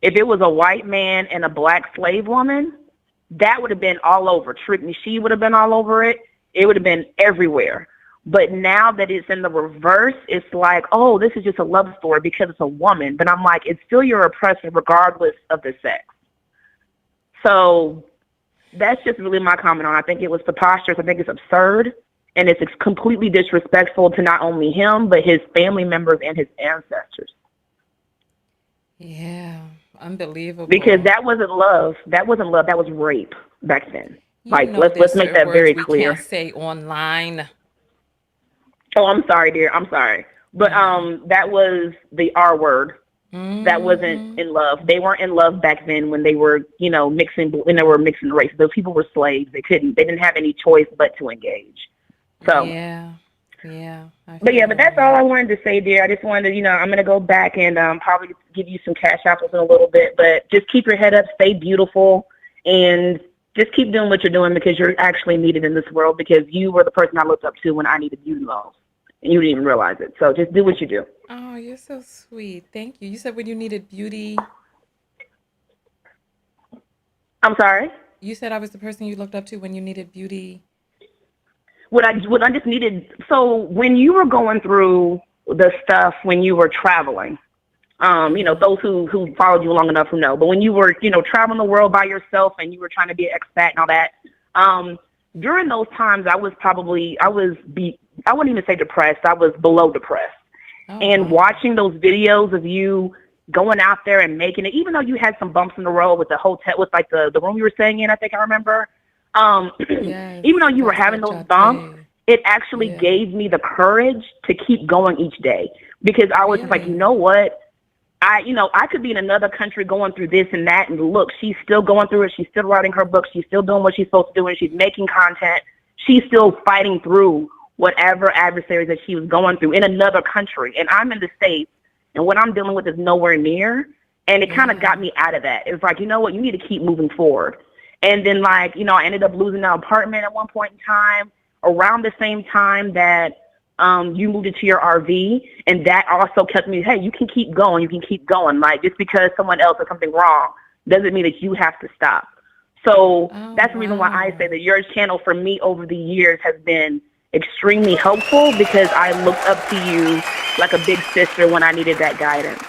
if it was a white man and a black slave woman, that would have been all over. She would have been all over it. It would have been everywhere. But now that it's in the reverse, it's like, oh, this is just a love story because it's a woman. But I'm like, it's still your oppressor regardless of the sex. So that's just really my comment on it. I think it was preposterous. I think it's absurd. And it's completely disrespectful to not only him, but his family members and his ancestors. Yeah, unbelievable. Because that wasn't love. That wasn't love. That was rape back then. Let's make that very clear. We can't say online. Oh, I'm sorry, dear. I'm sorry. But that was the R word. That wasn't in love. They weren't in love back then when they were, you know, mixing race. Those people were slaves. They didn't have any choice but to engage. So yeah. But that's all I wanted to say, dear. I just wanted to, you know, I'm gonna go back and probably give you some cash apples in a little bit. But just keep your head up, stay beautiful, and just keep doing what you're doing because you're actually needed in this world. Because you were the person I looked up to when I needed you most, and you didn't even realize it. So just do what you do. Oh, you're so sweet. Thank you. You said when you needed beauty. I'm sorry? You said I was the person you looked up to when you needed beauty. What I just needed. So when you were going through the stuff when you were traveling, you know, those who followed you long enough who know, but when you were, you know, traveling the world by yourself and you were trying to be an expat and all that, during those times I wouldn't even say depressed. I was below depressed. And watching those videos of you going out there and making it, even though you had some bumps in the road with the hotel, with like the room you were staying in, I think I remember. Yes, even though you were having those bumps, it actually gave me the courage to keep going each day because I was just like, you know what? I could be in another country going through this and that, and look, she's still going through it. She's still writing her books. She's still doing what she's supposed to do, and she's making content. She's still fighting through whatever adversaries that she was going through in another country. And I'm in the States, and what I'm dealing with is nowhere near. And it kind of got me out of that. It's like, you know what? You need to keep moving forward. And then, like, you know, I ended up losing an apartment at one point in time around the same time that you moved into your RV. And that also kept me, hey, you can keep going. You can keep going. Like, just because someone else did something wrong doesn't mean that you have to stop. So that's the reason why I say that your channel for me over the years has been extremely helpful because I looked up to you like a big sister when I needed that guidance.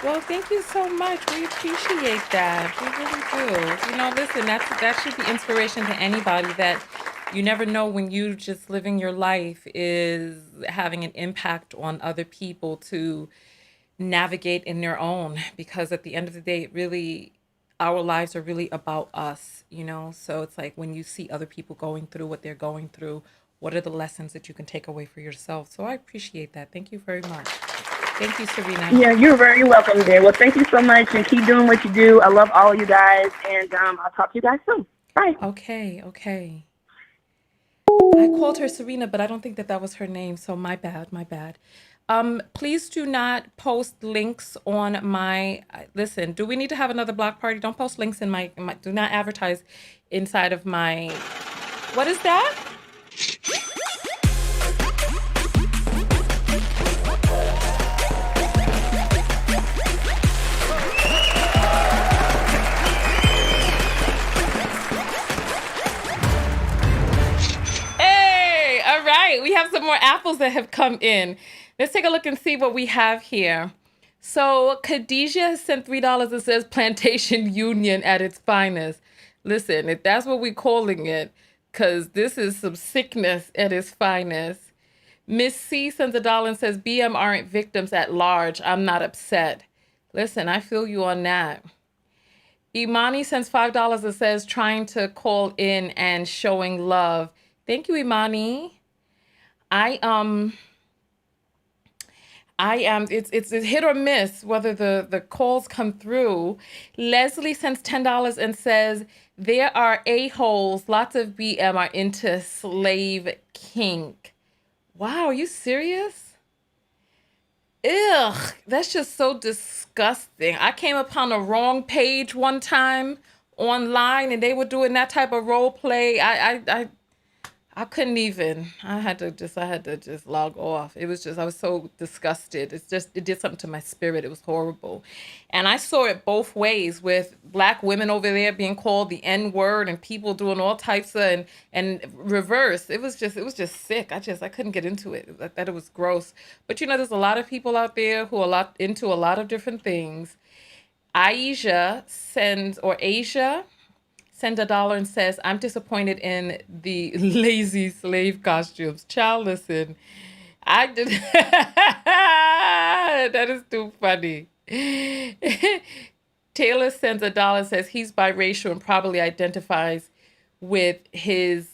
Well, thank you so much. We appreciate that. We really do. You know, listen, that should be inspiration to anybody that you never know when you just living your life is having an impact on other people to navigate in their own. Because at the end of the day, it really, our lives are really about us, you know? So it's like when you see other people going through what they're going through, what are the lessons that you can take away for yourself? So I appreciate that. Thank you very much. Thank you, Serena. Yeah, you're very welcome, dear. Well, thank you so much, and keep doing what you do. I love all of you guys, and I'll talk to you guys soon. Bye. Okay. I called her Serena, but I don't think that was her name, so my bad. Please do not post links on my, listen, do we need to have another block party? Don't post links in my do not advertise inside of my, what is that? We have some more apples that have come in. Let's take a look and see what we have here. So Khadijah has sent $3 and says Plantation Union at its finest. Listen, if that's what we're calling it, because this is some sickness at its finest. Miss C sends $1 and says BM aren't victims at large. I'm not upset. Listen, I feel you on that. Imani sends $5 and says trying to call in and showing love. Thank you, Imani. I am, it's a hit or miss whether the calls come through. Leslie sends $10 and says, there are a-holes, lots of BM are into slave kink. Wow, are you serious? Ugh, that's just so disgusting. I came upon a wrong page one time online and they were doing that type of role play. I couldn't even. I had to just log off. It was just, I was so disgusted. It did something to my spirit. It was horrible. And I saw it both ways with black women over there being called the N word and people doing all types of, and reverse. It was just sick. I couldn't get into it. I thought it was gross. But there's a lot of people out there who are into a lot of different things. Asia sends $1 and says, I'm disappointed in the lazy slave costumes. Child, listen, I did. That is too funny. Taylor sends $1 and says he's biracial and probably identifies with his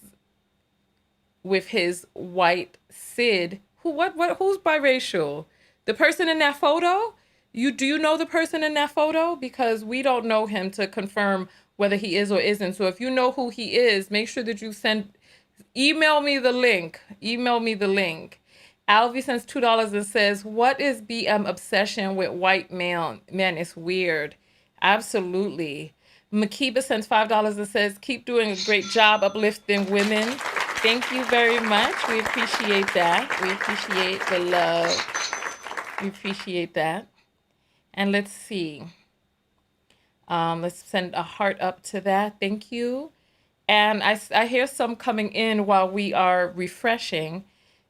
white Sid. Who's biracial? The person in that photo? Do you know the person in that photo? Because we don't know him to confirm whether he is or isn't. So if you know who he is, make sure that you email me the link. Alvy sends $2 and says, what is BM obsession with white man? Man, it's weird. Absolutely. Makiba sends $5 and says, keep doing a great job uplifting women. Thank you very much. We appreciate that. We appreciate the love. We appreciate that. And let's see. Let's send a heart up to that. Thank you. And I hear some coming in while we are refreshing.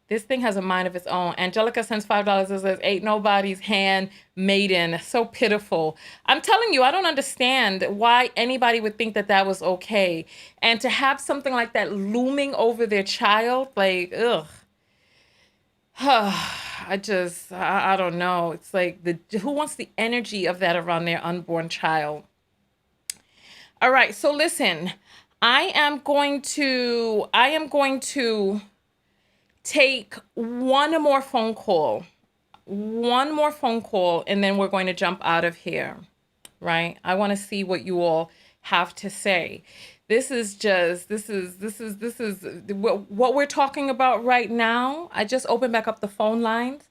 This thing has a mind of its own. Angelica sends $5 and says, ain't nobody's handmaiden. So pitiful. I'm telling you, I don't understand why anybody would think that was okay. And to have something like that looming over their child, like, ugh. I don't know. It's like, who wants the energy of that around their unborn child? All right, so listen, I am going to take one more phone call, and then we're going to jump out of here, right? I want to see what you all have to say. This is what we're talking about right now. I just opened back up the phone lines.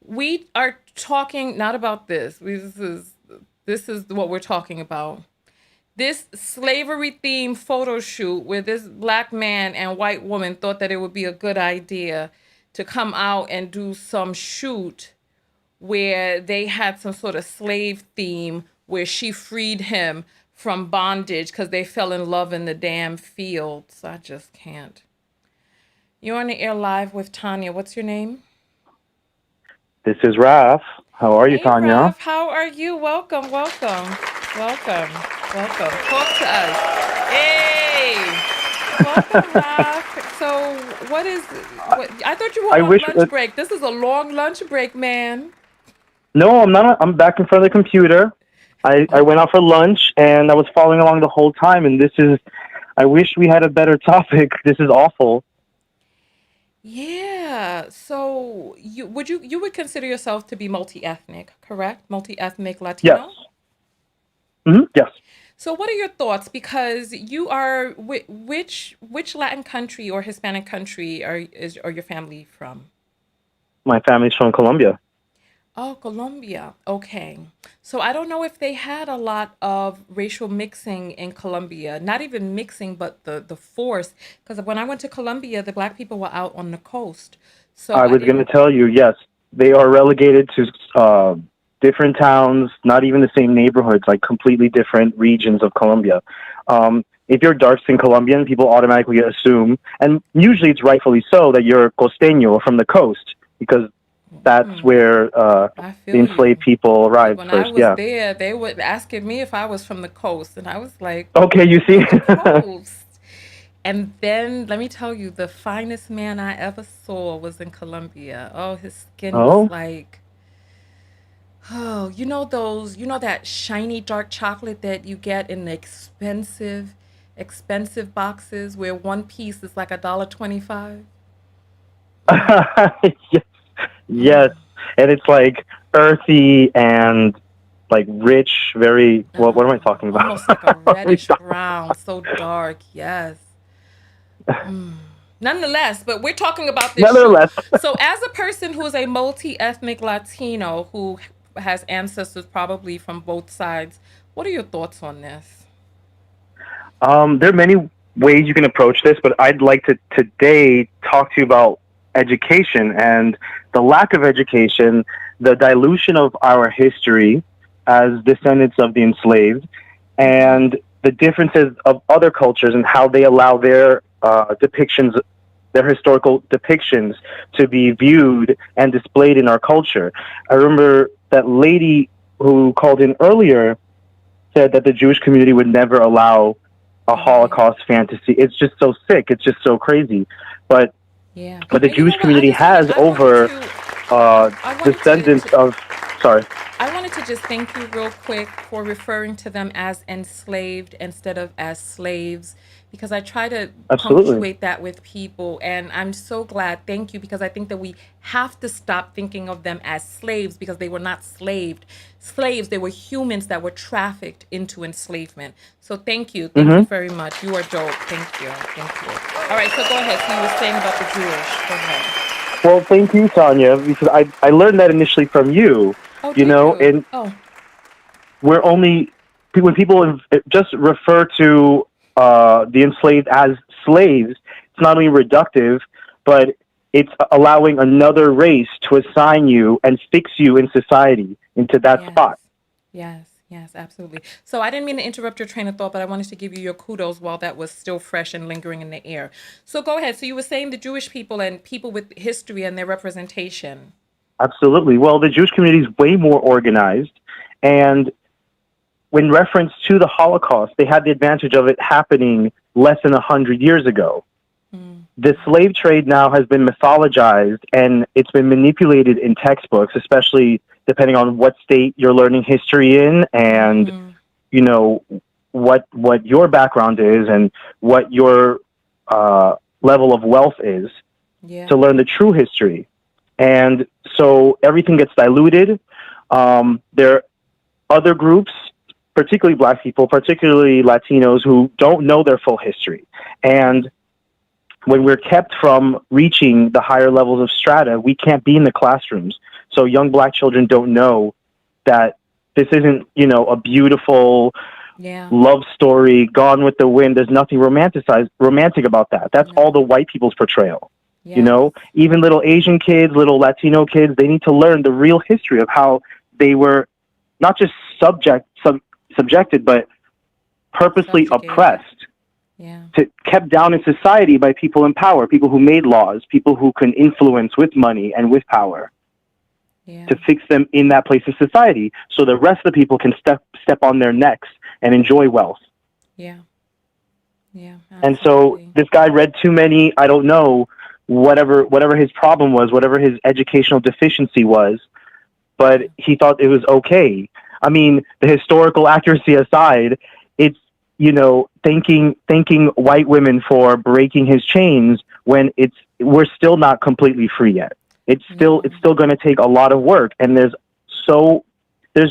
We are talking not about this. This is what we're talking about. This slavery-themed photo shoot where this black man and white woman thought that it would be a good idea to come out and do some shoot where they had some sort of slave theme where she freed him from bondage because they fell in love in the damn fields. I just can't. You're on the air live with Tanya. What's your name? This is Raf. How are you, Tanya? Raf, how are you? Welcome. Talk to us. Hey! Welcome, Raf. So, I thought you were on lunch break. This is a long lunch break, man. No, I'm not. I'm back in front of the computer. I went out for lunch, and I was following along the whole time, and I wish we had a better topic. This is awful. Yeah. So, you would consider yourself to be multi-ethnic, correct? Multi-ethnic Latino? Yes. Mm-hmm. Yes. So what are your thoughts? Because you are, which Latin country or Hispanic country are your family from? My family's from Colombia. Oh, Colombia. Okay. So I don't know if they had a lot of racial mixing in Colombia. Not even mixing, but the force. Because when I went to Colombia, the black people were out on the coast. So I was going to tell you, yes, they are relegated to different towns, not even the same neighborhoods, like completely different regions of Colombia. If you're dark-skinned Colombian, people automatically assume, and usually it's rightfully so, that you're costeño, from the coast, because that's where the enslaved people arrived when first. I was there, they were asking me if I was from the coast, and I was like, okay, you see? The coast. And then, let me tell you, the finest man I ever saw was in Colombia. Oh, his skin was like, oh, that shiny dark chocolate that you get in the expensive boxes where one piece is like $1.25. Yes. And it's like earthy and like rich, very, what am I talking about? Almost like a reddish brown, so dark, yes. Nonetheless, but we're talking about this shoot. So as a person who is a multi-ethnic Latino who has ancestors probably from both sides, what are your thoughts on this? There are many ways you can approach this, but I'd like to today talk to you about education and the lack of education, the dilution of our history as descendants of the enslaved, and the differences of other cultures and how they allow their depictions, their historical depictions, to be viewed and displayed in our culture. I remember that lady who called in earlier said that the Jewish community would never allow a Holocaust fantasy. It's just so sick. It's just so crazy. But Yeah. but the And you know Jewish what? I community just wanted, has over I wanted descendants of. Sorry. I wanted to just thank you real quick for referring to them as enslaved instead of as slaves, because I try to Absolutely. punctuate that with people. And I'm so glad. Thank you, because I think that we have to stop thinking of them as slaves, because they were not slaves. They were humans that were trafficked into enslavement. So thank you. Thank you Hmm. very much. You are dope. Thank you. Thank you. All right. So go ahead. So you were saying about the Jewish. Go ahead. Well, thank you, Tanya, because I learned that initially from you. Oh, did you? And Oh, we're only when people just refer to the enslaved as slaves, it's not only reductive, but it's allowing another race to assign you and fix you in society into that yes. spot. Yes, absolutely. So I didn't mean to interrupt your train of thought, but I wanted to give you your kudos while that was still fresh and lingering in the air. So go ahead. So you were saying the Jewish people and people with history and their representation. Absolutely. Well, the Jewish community is way more organized, and when reference to the Holocaust, they had the advantage of it happening less than 100 years ago. The slave trade now has been mythologized, and it's been manipulated in textbooks, especially depending on what state you're learning history in, and you know what your background is and what your level of wealth is, to learn the true history. And so everything gets diluted. There are other groups, particularly Black people, particularly Latinos, who don't know their full history. And when we're kept from reaching the higher levels of strata, we can't be in the classrooms. So young Black children don't know that this isn't, a beautiful love story, Gone with the Wind. There's nothing romantic about that. That's all the white people's portrayal. Even little Asian kids, little Latino kids, they need to learn the real history of how they were not just subjected, but purposely oppressed, kept down in society by people in power, people who made laws, people who can influence with money and with power to fix them in that place of society, so the rest of the people can step on their necks and enjoy wealth. And so this guy read too many, I don't know, whatever his problem was, whatever his educational deficiency was, but he thought it was okay. I mean, the historical accuracy aside, it's, thanking white women for breaking his chains when we're still not completely free yet. It's still going to take a lot of work, and there's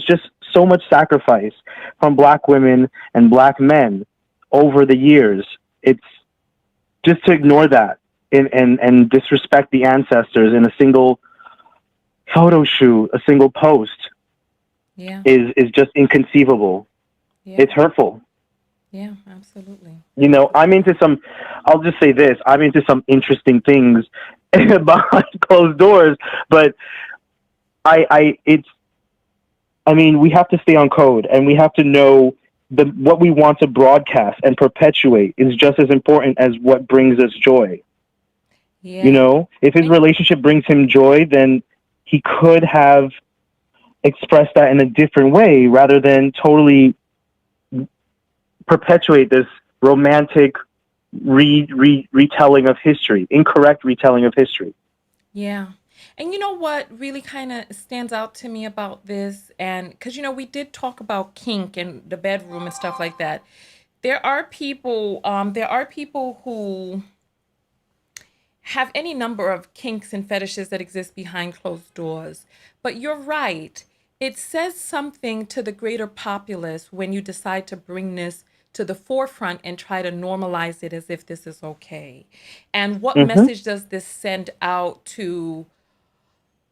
just so much sacrifice from Black women and Black men over the years. It's just to ignore that and disrespect the ancestors in a single photo shoot, a single post, is just inconceivable. It's hurtful. Yeah, absolutely. I'll just say this, I'm into some interesting things behind closed doors, but we have to stay on code, and we have to know what we want to broadcast and perpetuate is just as important as what brings us joy. If his relationship brings him joy, then he could have expressed that in a different way rather than totally perpetuate this romantic retelling of history, incorrect retelling of history. Yeah. And you know what really kind of stands out to me about this? And because, we did talk about kink and the bedroom and stuff like that. There are people who have any number of kinks and fetishes that exist behind closed doors. But you're right. It says something to the greater populace when you decide to bring this to the forefront and try to normalize it as if this is okay. And what message does this send out to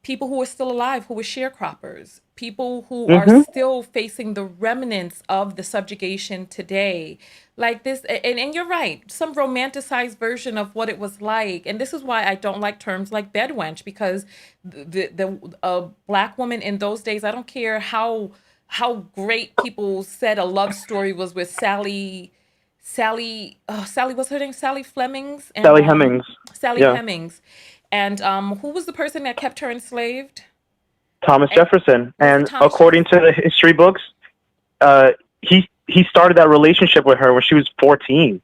people who are still alive, who were sharecroppers, people who are still facing the remnants of the subjugation today. Like this, and you're right, some romanticized version of what it was like. And this is why I don't like terms like bedwench, because the black woman in those days, I don't care how great people said a love story was with Sally, what's her name? Sally Flemings and Sally Hemings. Sally Yeah. Hemings. And who was the person that kept her enslaved? Thomas Jefferson. Was it And Thomas according to the history books, he started that relationship with her when she was 14.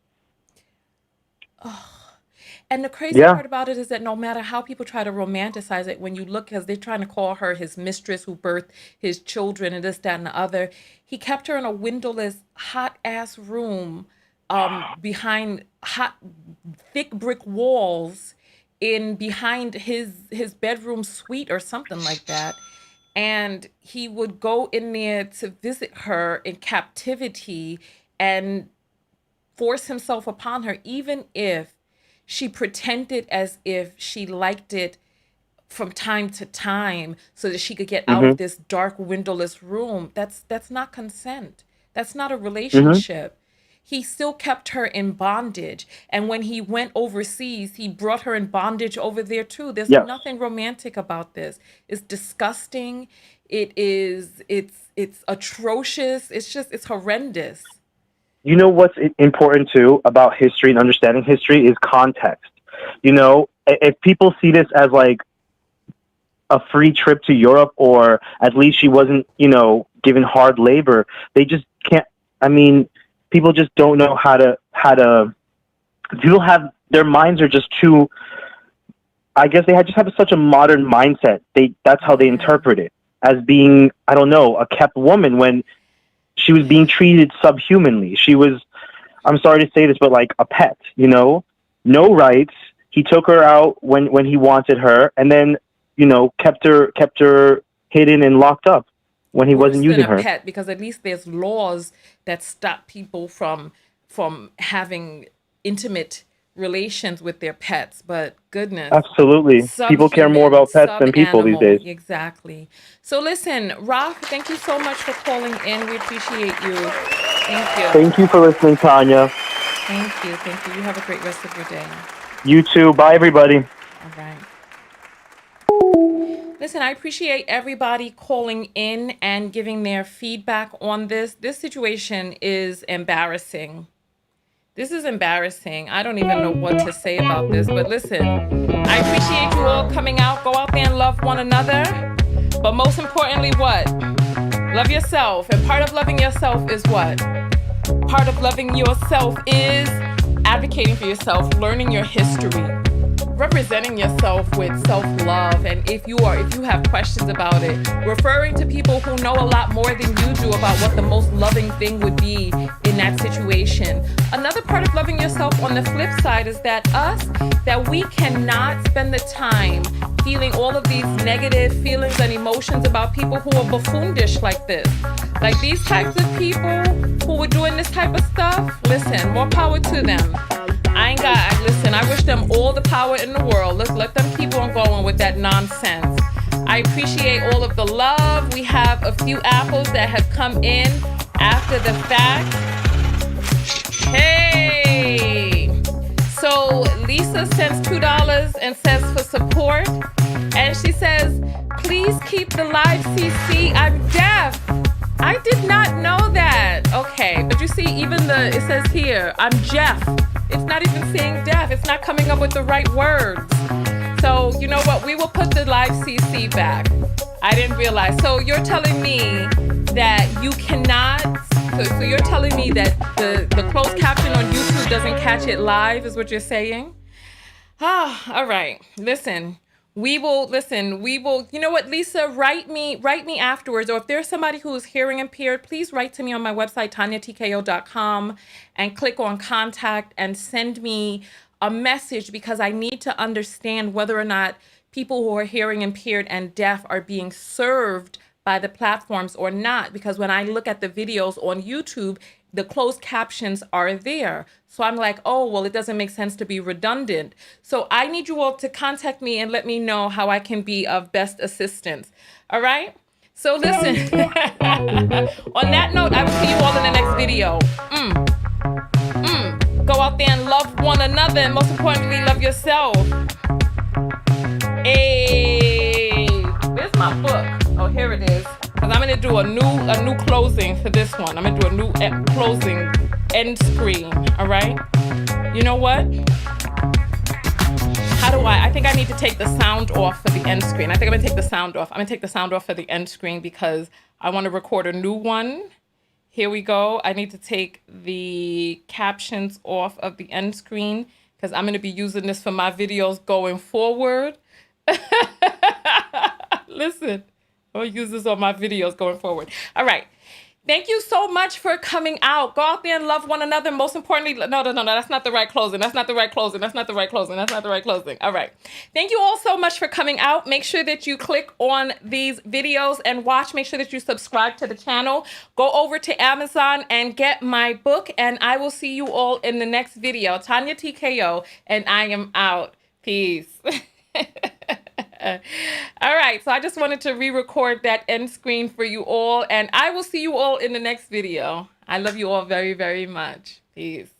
And the crazy part about it is that no matter how people try to romanticize it, when you look, because they're trying to call her his mistress who birthed his children and this, that, and the other, he kept her in a windowless, hot-ass room behind thick brick walls behind his bedroom suite or something like that. And he would go in there to visit her in captivity and force himself upon her, even if she pretended as if she liked it from time to time so that she could get out of this dark windowless room. That's not consent. That's not a relationship. He still kept her in bondage. And when he went overseas, he brought her in bondage over there too. There's nothing romantic about this. It's disgusting. It's atrocious. It's horrendous. You know what's important too about history and understanding history is context. You know, if people see this as like a free trip to Europe, or at least she wasn't, you know, given hard labor, they just can't. I mean, people just don't know how to. People have, their minds are just too. I guess they just have such a modern mindset. That's how they interpret it, as being, I don't know, a kept woman when she was being treated subhumanly. She was, I'm sorry to say this, but like a pet, you know, no rights. He took her out when he wanted her, and then, you know, kept her hidden and locked up when he wasn't using her. Pet, because at least there's laws that stop people from having intimate relations with their pets. But goodness, absolutely, people care more about pets than people these days. Exactly. So listen, Raf, thank you so much for calling in. We appreciate you. Thank you. Thank you for listening, Tanya. Thank you. You have a great rest of your day. You too. Bye, everybody. All right. Listen, I appreciate everybody calling in and giving their feedback on this. This situation is embarrassing. This is embarrassing. I don't even know what to say about this, but listen, I appreciate you all coming out. Go out there and love one another. But most importantly, what? Love yourself. And part of loving yourself is what? Part of loving yourself is advocating for yourself, learning your history, representing yourself with self-love. And if you have questions about it, referring to people who know a lot more than you do about what the most loving thing would be in that situation. Another part of loving yourself on the flip side is that we cannot spend the time feeling all of these negative feelings and emotions about people who are buffoonish like this. Like these types of people who are doing this type of stuff, listen, more power to them. I wish them all the power in the world. Let's let them keep on going with that nonsense. I appreciate all of the love. We have a few apples that have come in after the fact. Hey! So Lisa sends $2 and says for support. And she says, please keep the live CC. I'm deaf. I did not know that. Okay, but you see, it says here, I'm Jeff. It's not even saying deaf. It's not coming up with the right words. So, you know what? We will put the live CC back. I didn't realize. So you're telling me that you cannot, so you're telling me that the closed caption on YouTube doesn't catch it live, is what you're saying? All right. Listen. We will, you know what, Lisa, write me afterwards, or if there's somebody who is hearing impaired, please write to me on my website, tanyatko.com, and click on contact and send me a message, because I need to understand whether or not people who are hearing impaired and deaf are being served by the platforms or not, because when I look at the videos on YouTube, the closed captions are there. So I'm like, oh, well, it doesn't make sense to be redundant. So I need you all to contact me and let me know how I can be of best assistance. All right? So listen, on that note, I will see you all in the next video. Go out there and love one another, and most importantly, love yourself. Hey, where's my book? Oh, here it is. Because I'm going to do a new closing for this one. I'm going to do a new closing end screen, all right? You know what? How do I think I need to take the sound off for the end screen. I think I'm going to take the sound off. I'm going to take the sound off for the end screen because I want to record a new one. Here we go. I need to take the captions off of the end screen because I'm going to be using this for my videos going forward. Listen, I'll use this on my videos going forward. All right. Thank you so much for coming out. Go out there and love one another. Most importantly, no, that's not the right closing. That's not the right closing. That's not the right closing. That's not the right closing. All right. Thank you all so much for coming out. Make sure that you click on these videos and watch. Make sure that you subscribe to the channel. Go over to Amazon and get my book, and I will see you all in the next video. Tanya TKO, and I am out. Peace. All right, so I just wanted to re-record that end screen for you all, and I will see you all in the next video. I love you all very, very much. Peace.